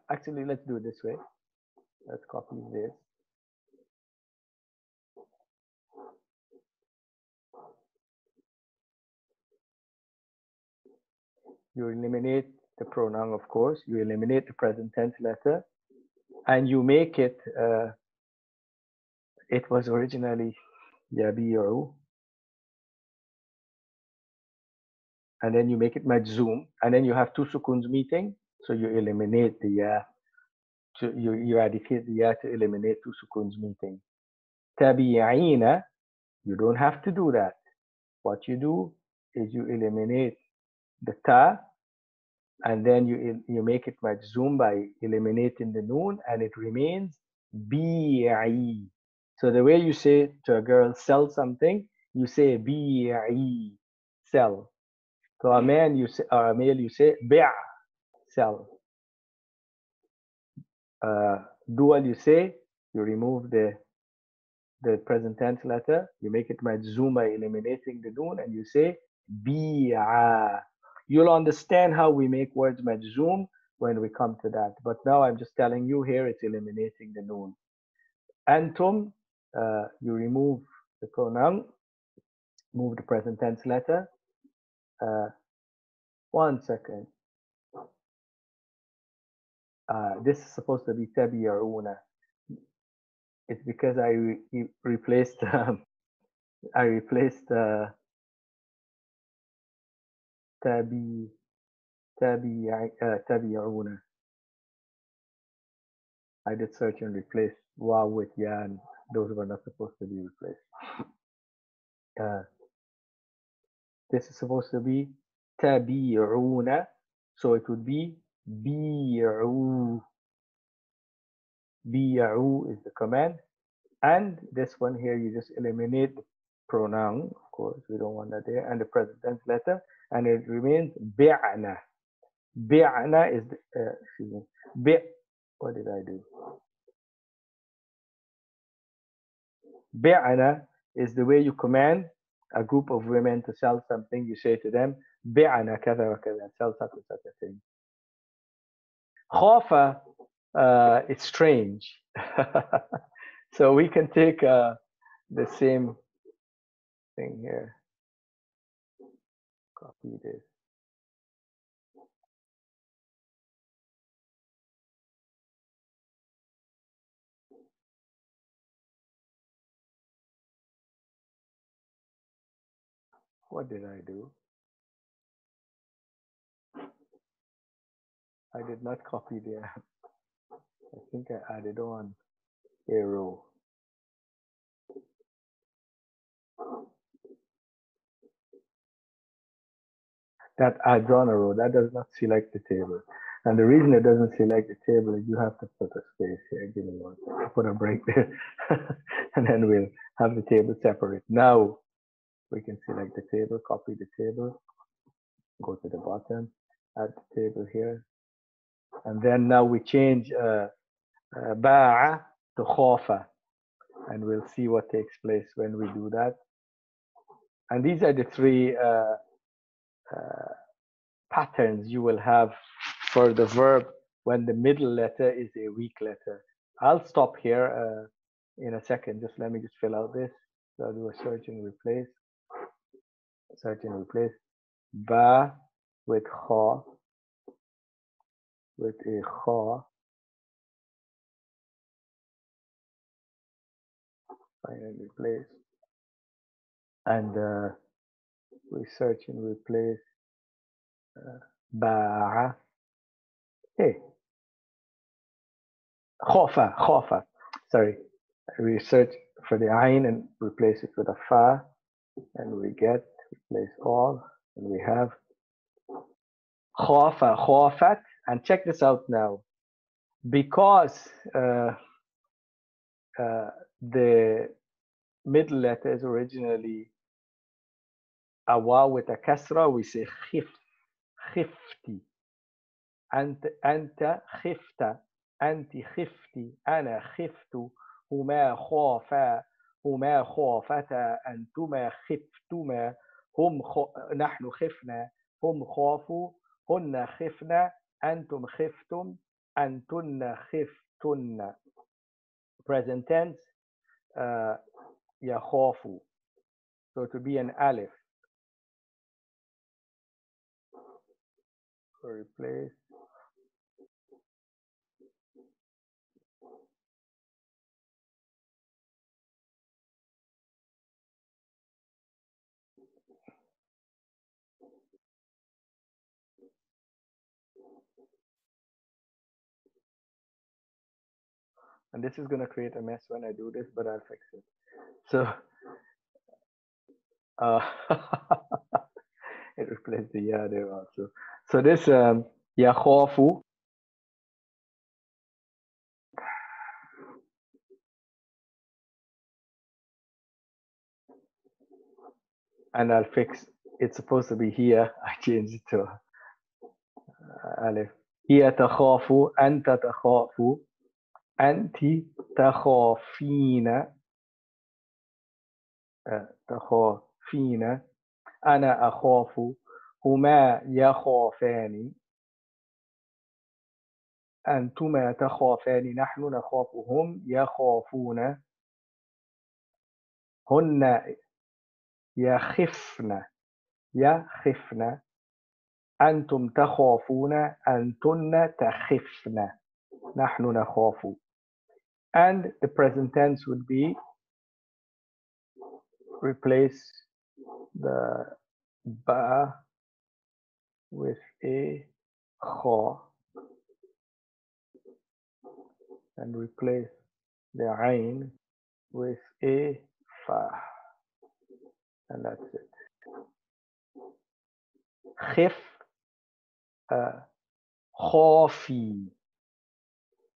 Actually, let's do it this way. Let's copy this. You eliminate the pronoun, of course. You eliminate the present tense letter, and you make it. It was originally yabi'u, and then you make it majzoom, and then you have two sukuns meeting. So you eliminate the ya. You eradicate the ya to eliminate two sukuns meeting. Tabi'ina, you don't have to do that. What you do is you eliminate the ta, and then you make it majzoom by eliminating the noon, and it remains bi'i. So the way you say to a girl, sell something, you say bi'i, sell. To a man, you say, or a male, you say bi', sell. Dual, you say, you remove the present tense letter, you make it majzoom by eliminating the noon, and you say bi'a. You'll understand how we make words majzoom when we come to that. But now I'm just telling you here it's eliminating the noon. Antum, you remove the pronoun, move the present tense letter. 1 second. This is supposed to be tabi'una. It's because I replaced tabi'una. I did search and replace waw with ya, and those were not supposed to be replaced. This is supposed to be tabi'una, so it would be bi'u. Bi'u is the command, and this one here you just eliminate the pronoun, of course we don't want that there, and the present tense letter, and it remains bi'na. Bi'na is the, excuse me, what did I do? Bi'na is the way you command a group of women to sell something. You say to them, bi'na kada wa kada, sell such and such a thing. Khafa, it's strange. So we can take the same thing here. Copy this. What did I do? I did not copy there. I think I added on a row. That adds on a row. That does not select the table. And the reason it doesn't select the table is you have to put a space here. Give me 1 second. Put a break there. And then we'll have the table separate. Now we can select the table, copy the table, go to the bottom, add the table here. And then now we change ba'a to khafa. And we'll see what takes place when we do that. And these are the three patterns you will have for the verb when the middle letter is a weak letter. I'll stop here in a second. Just let me just fill out this. So I'll do a search and replace. Search and replace. Ba with kha, with a kha. Find and replace. And we search and replace ba'a. Hey, khofa. Sorry, we search for the ayn and replace it with a fa, and we get replace all, and we have khofa, khofat. And check this out now, because the middle letter is originally a waw with a kasra, we say khifti. أنت خفت أنت خفتي أنا خفت هما خافا هما خافتا أنتما خفتما نحن خفنا هم خافوا هن خفنا أنتم خفتم أنتن خفتن. Present tense يخافوا. So to be an alif. Replace. And this is going to create a mess when I do this, but I'll fix it. So it replaced the ya there also. So this yakhafu, and I'll fix. It's supposed to be here. I changed it to alif. Hiya takhafu, anta takhafu, anti takhafina, takhafina, ana akhafu, huma yakhafani, أنتما تخافان نحن نخاف هم يخافون هن يخفن أنتم تخافون أنتن تخفن نحن نخاف. And the present tense would be replace the ba with a kha and replace the ain with a fa, and that's it. Khif, khafi,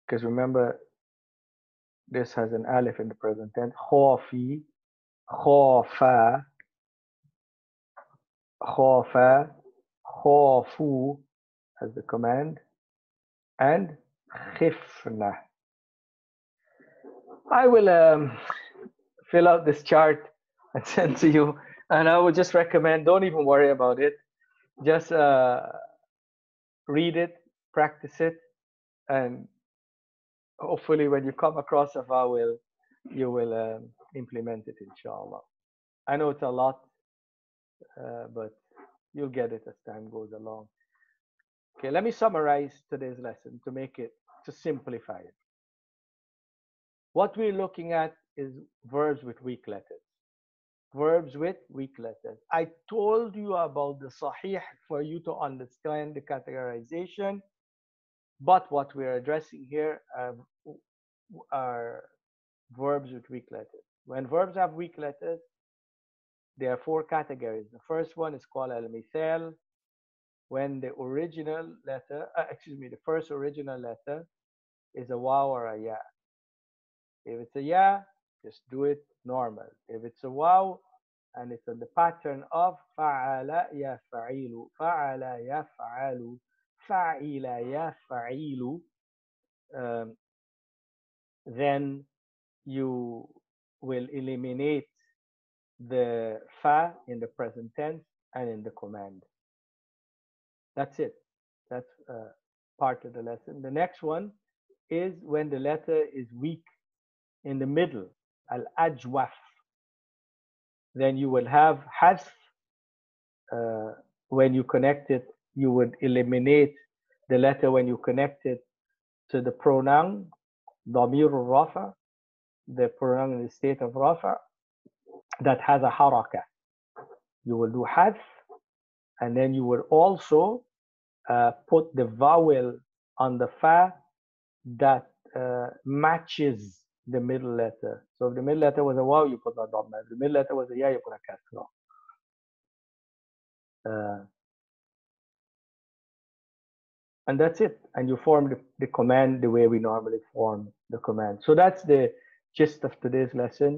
because remember this has an alif in the present tense. Khafi, khafa, khafa, khafu as the command, and khifna. I will fill out this chart and send to you, and I would just recommend, don't even worry about it, just read it, practice it, and hopefully when you come across a vowel, you will implement it, inshallah. I know it's a lot, but you'll get it as time goes along. Okay, let me summarize today's lesson to simplify it. What we're looking at is verbs with weak letters. Verbs with weak letters. I told you about the sahih for you to understand the categorization, but what we're addressing here are verbs with weak letters. When verbs have weak letters, there are 4 categories. The first one is called al-mithal, when the original letter, the first original letter is a waw or a ya. If it's a ya, just do it normal. If it's a waw and it's on the pattern of fa'ala yaf'ilu, fa'ala yaf'alu, fa'ila yaf'ilu, then you will eliminate the fa in the present tense and in the command. That's it. That's part of the lesson. The next one is when the letter is weak in the middle, al-ajwaf. Then you will have hazf. When you connect it, you would eliminate the letter when you connect it to the pronoun, damir al-rafa, the pronoun in the state of rafa, that has a haraka. You will do hazf, and then you will also put the vowel on the fa that matches the middle letter. So if the middle letter was a waw, you put a dhamma. If the middle letter was a ya, you put a kasra. And that's it. And you form the command the way we normally form the command. So that's the gist of today's lesson.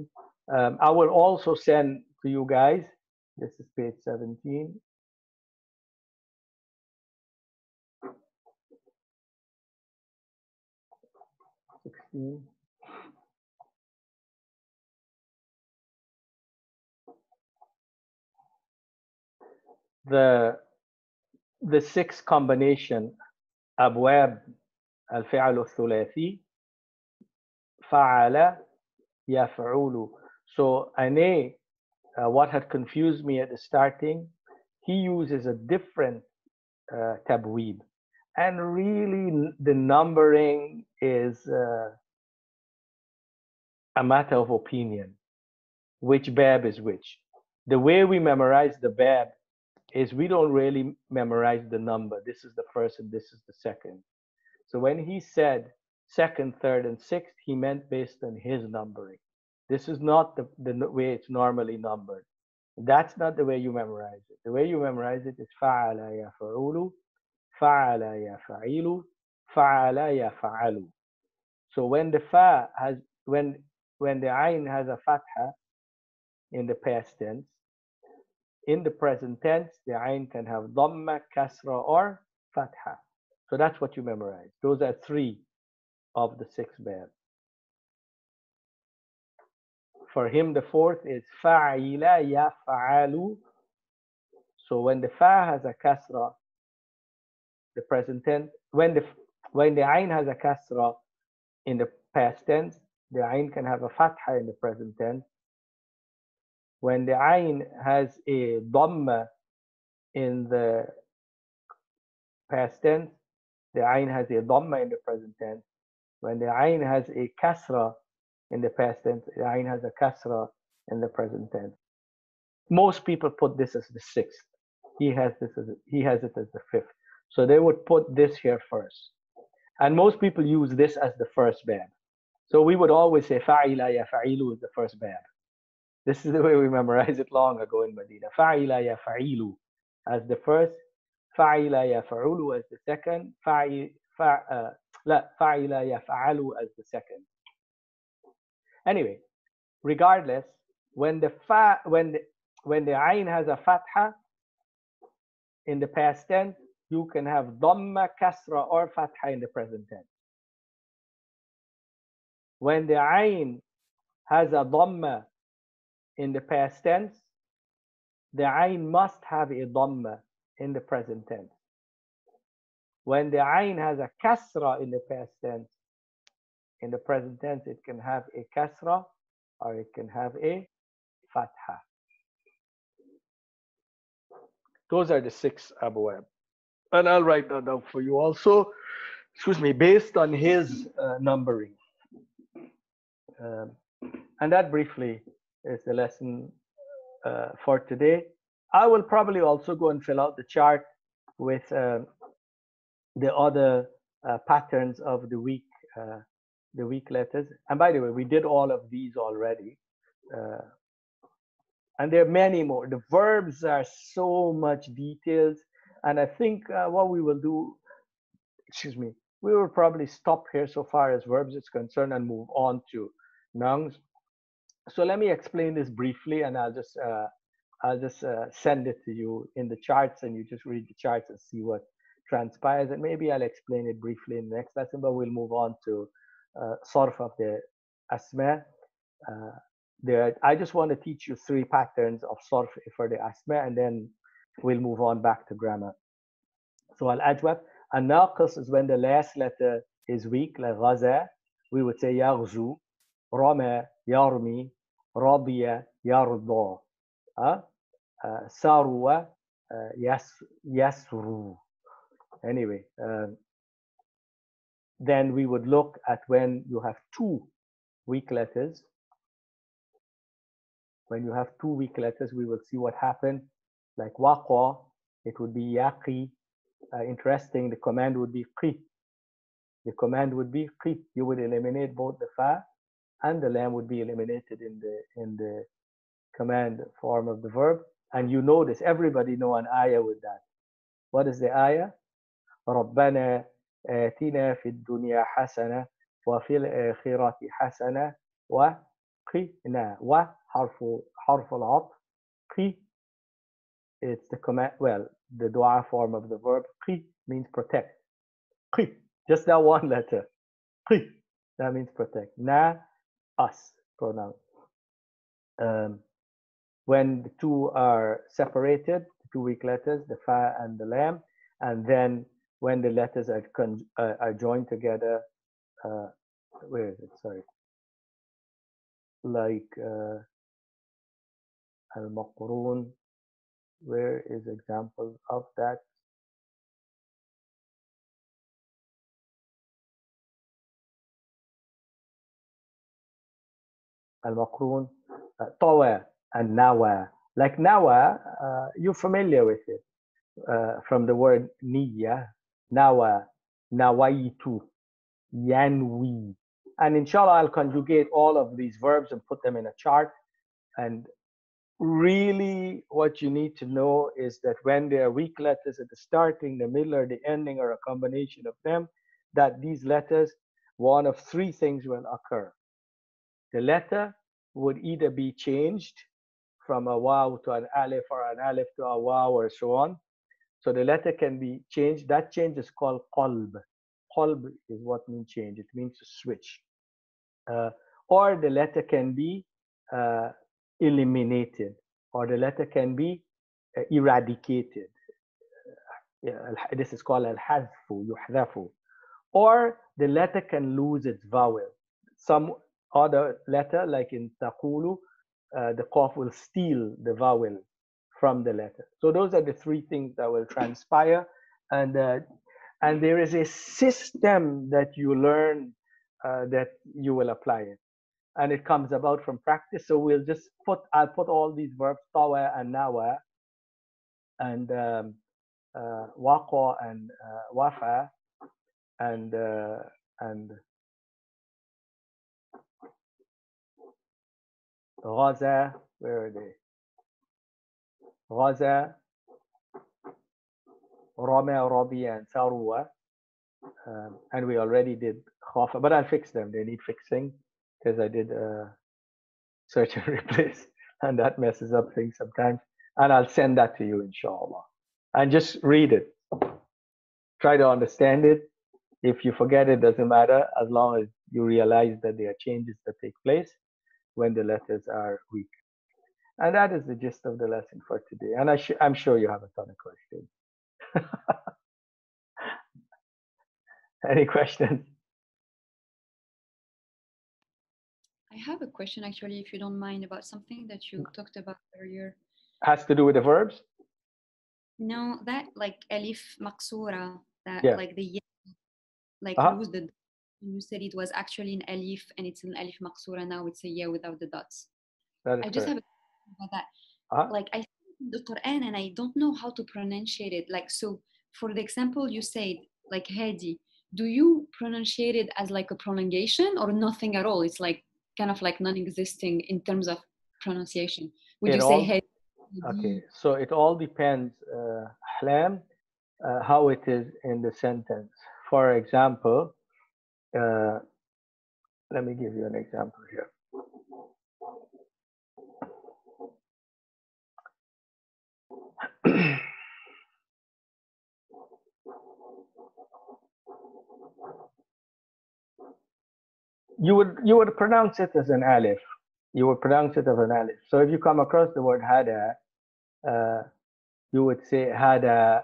I will also send to you guys, this is page 17. The sixth combination, أبواب الفعل الثلاثي فعل يفعل. So Ane, what had confused me at the starting, he uses a different tabweeb, and really the numbering is a matter of opinion, which bab is which. The way we memorize the bab is we don't really memorize the number. This is the first and this is the second. So when he said second, third, and sixth, he meant based on his numbering. This is not the way it's normally numbered. That's not the way you memorize it. The way you memorize it is fa'ala yaf'ulu, fa'ala yaf'ilu, fa'ala yaf'alu. So when the fa has, when the ayn has a fatha in the past tense, in the present tense, the ayn can have dhamma, kasra, or fatha. So that's what you memorize. Those are three of the six bab. For him, the fourth is fa'ila yaf'alu. So when the fa has a kasra, the present tense, when the ayn has a kasra in the past tense, the ayn can have a fatha in the present tense. When the ayn has a dhamma in the past tense, the ayn has a dhamma in the present tense. When the ayn has a kasra in the past tense, the ayn has a kasra in the present tense. Most people put this as the sixth. He has it as the fifth. So they would put this here first. And most people use this as the first bab. So we would always say fa'ila yaf'ilu is the first bab. This is the way we memorized it long ago in Medina. Fa'ila yaf'ilu as the first, fa'ila yaf'ulu as the second, fa'ila yaf'alu as the second. Anyway, regardless, when the ayn has a fatha in the past tense, you can have dhamma, kasra, or fatha in the present tense. When the ayn has a dhamma in the past tense, the ayn must have a dhamma in the present tense. When the ayn has a kasra in the past tense, in the present tense, it can have a kasra or it can have a fatha. Those are the six abwab. And I'll write that down for you also, excuse me, based on his numbering. And that briefly is the lesson for today. I will probably also go and fill out the chart with the other patterns of the weak letters. And by the way, we did all of these already. And there are many more. The verbs are so much details. And I think what we will do, excuse me, we will probably stop here so far as verbs is concerned and move on to nouns. So let me explain this briefly, and I'll just send it to you in the charts, and you just read the charts and see what transpires. And maybe I'll explain it briefly in the next lesson, but we'll move on to sarf of the asma. I just want to teach you three patterns of sarf for the asma, and then we'll move on back to grammar. So al-ajwab. الناقص is when the last letter is weak, like غزا. We would say يغزو, رمى, يرمي, رضي, يرضى. ثروة, يسرو. Anyway, then we would look at when you have two weak letters. When you have two weak letters, we will see what happened. Like waqwa, it would be yaqi. Interesting, the command would be qi. The command would be qi. You would eliminate both the fa and the lam would be eliminated in the command form of the verb. And you notice, everybody know an ayah with that. What is the ayah? ربنا آتنا في الدنيا حسنة وفي الآخرة حسنة وقنا. حرف العطف. قي, it's the command, well, the dua form of the verb. قي means protect. قي, just that one letter. قي, that means protect. Na, us, pronoun. When the two are separated, the two weak letters, the fa and the lam, and then when the letters are joined together, where is it? Sorry. Like al-maqroon, where is examples of that? Al-maqroon, tawa and nawa. Like nawa, you're familiar with it from the word niyya. Nawa, nawaitu, yanwi. And inshallah, I'll conjugate all of these verbs and put them in a chart. And really what you need to know is that when there are weak letters at the starting, the middle, or the ending, or a combination of them, that these letters, one of three things will occur. The letter would either be changed from a waw to an alif, or an alif to a waw, or so on. So the letter can be changed. That change is called qalb. Qalb is what means change. It means to switch. Or the letter can be eliminated, or the letter can be eradicated. This is called al-hadfu, yuhdafu. Or the letter can lose its vowel. Some other letter, like in taqulu, the qaf will steal the vowel from the letter. So those are the three things that will transpire, and there is a system that you learn that you will apply it, and it comes about from practice. So I'll put all these verbs, tawa and nawa, and waqa and wafa, and ghaza. Where are they? Ghaza, Rama, Rabi, and Sarwa. And we already did khafa, but I'll fix them. They need fixing because I did search and replace, and that messes up things sometimes. And I'll send that to you, inshallah. And just read it. Try to understand it. If you forget, it doesn't matter, as long as you realize that there are changes that take place when the letters are weak. And that is the gist of the lesson for today. And I'm sure you have a ton of questions. Any questions? I have a question, actually, if you don't mind, about something that you talked about earlier. Has to do with the verbs? No, that like alif maqsura, that like the like lose the. You said it was actually an alif, and it's an alif maqsura. Now it's a yeah without the dots. I just have a question about that. Like I think the Quran, and I don't know how to pronunciate it. Like, so for the example you said, like hadi, do you pronunciate it as like a prolongation or nothing at all? It's like kind of like non-existing in terms of pronunciation. Would you say hadi? Okay, so it all depends, Ahlam, how it is in the sentence. For example, let me give you an example here. You would pronounce it as an alif. You would pronounce it as an alif. So if you come across the word hada, you would say hada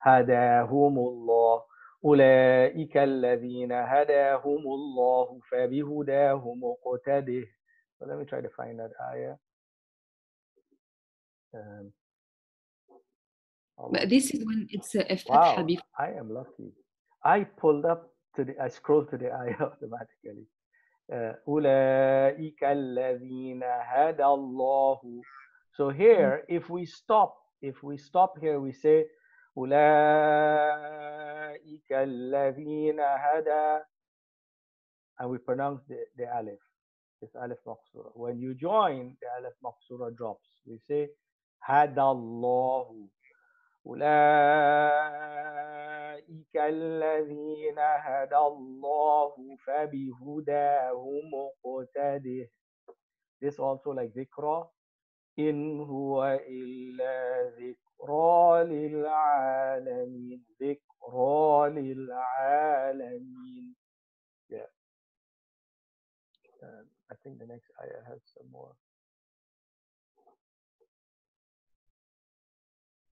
هداهم الله أولئك الذين هداهم الله فبهداه مقتده. So let me try to find that ayah. But this is when it's a fatha. Wow, I am lucky. I pulled up to the, I scrolled to the ayah automatically. أولئك الذين هدى الله. So here, if we stop here, we say أولئك الذين هدى, and we pronounce the alif. It's alif maqsura. When you join, the alif maqsura drops. We say هدى الله. أولئك الذين هدى الله فبهداه مقتده. This also like ذكرى. إن هو إلا ذكرى للعالمين. ذكرى للعالمين. Yeah. I think the next ayah has some more.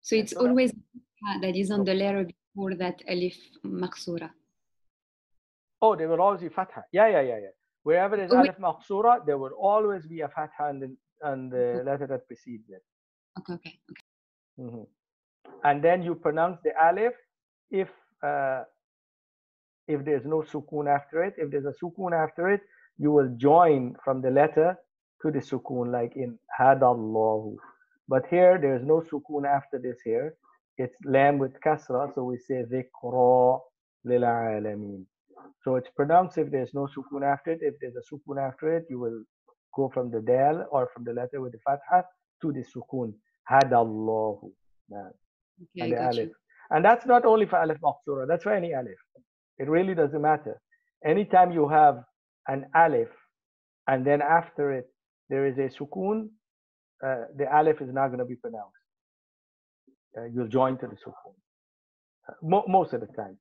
So it's always that is on the letter before that alif maqsura. Oh, there will always be fatha. Yeah. Wherever there's alif maqsura, there will always be a fatha on the letter that precedes it. Okay. Mm-hmm. And then you pronounce the alif if there's no sukoon after it. If there's a sukoon after it, you will join from the letter to the sukoon, like in hadallahu. But here, there's no sukoon after this here. It's lam with kasra, so we say dhikra lil alamin. So it's pronounced if there's no sukoon after it. If there's a sukoon after it, you will go from the dal or from the letter with the fatha to the sukoon. Hadallahu. Okay, And the alif. And that's not only for alif maqsura, that's for any alif. It really doesn't matter. Anytime you have an alif and then after it there is a sukoon, the alif is not going to be pronounced. You'll join to the sukoon most of the time.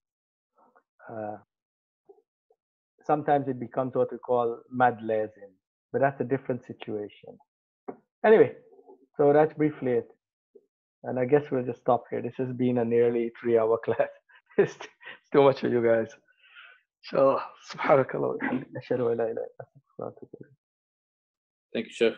Sometimes it becomes what we call mad lazim, but that's a different situation. Anyway, so that's briefly it. And I guess we'll just stop here. This has been a nearly 3-hour class. It's too much for you guys. So, subhanakallah wa bihamdika, ashhadu an la ilaha illa anta, astaghfiruka wa atubu ilayk. Thank you, Sheikh.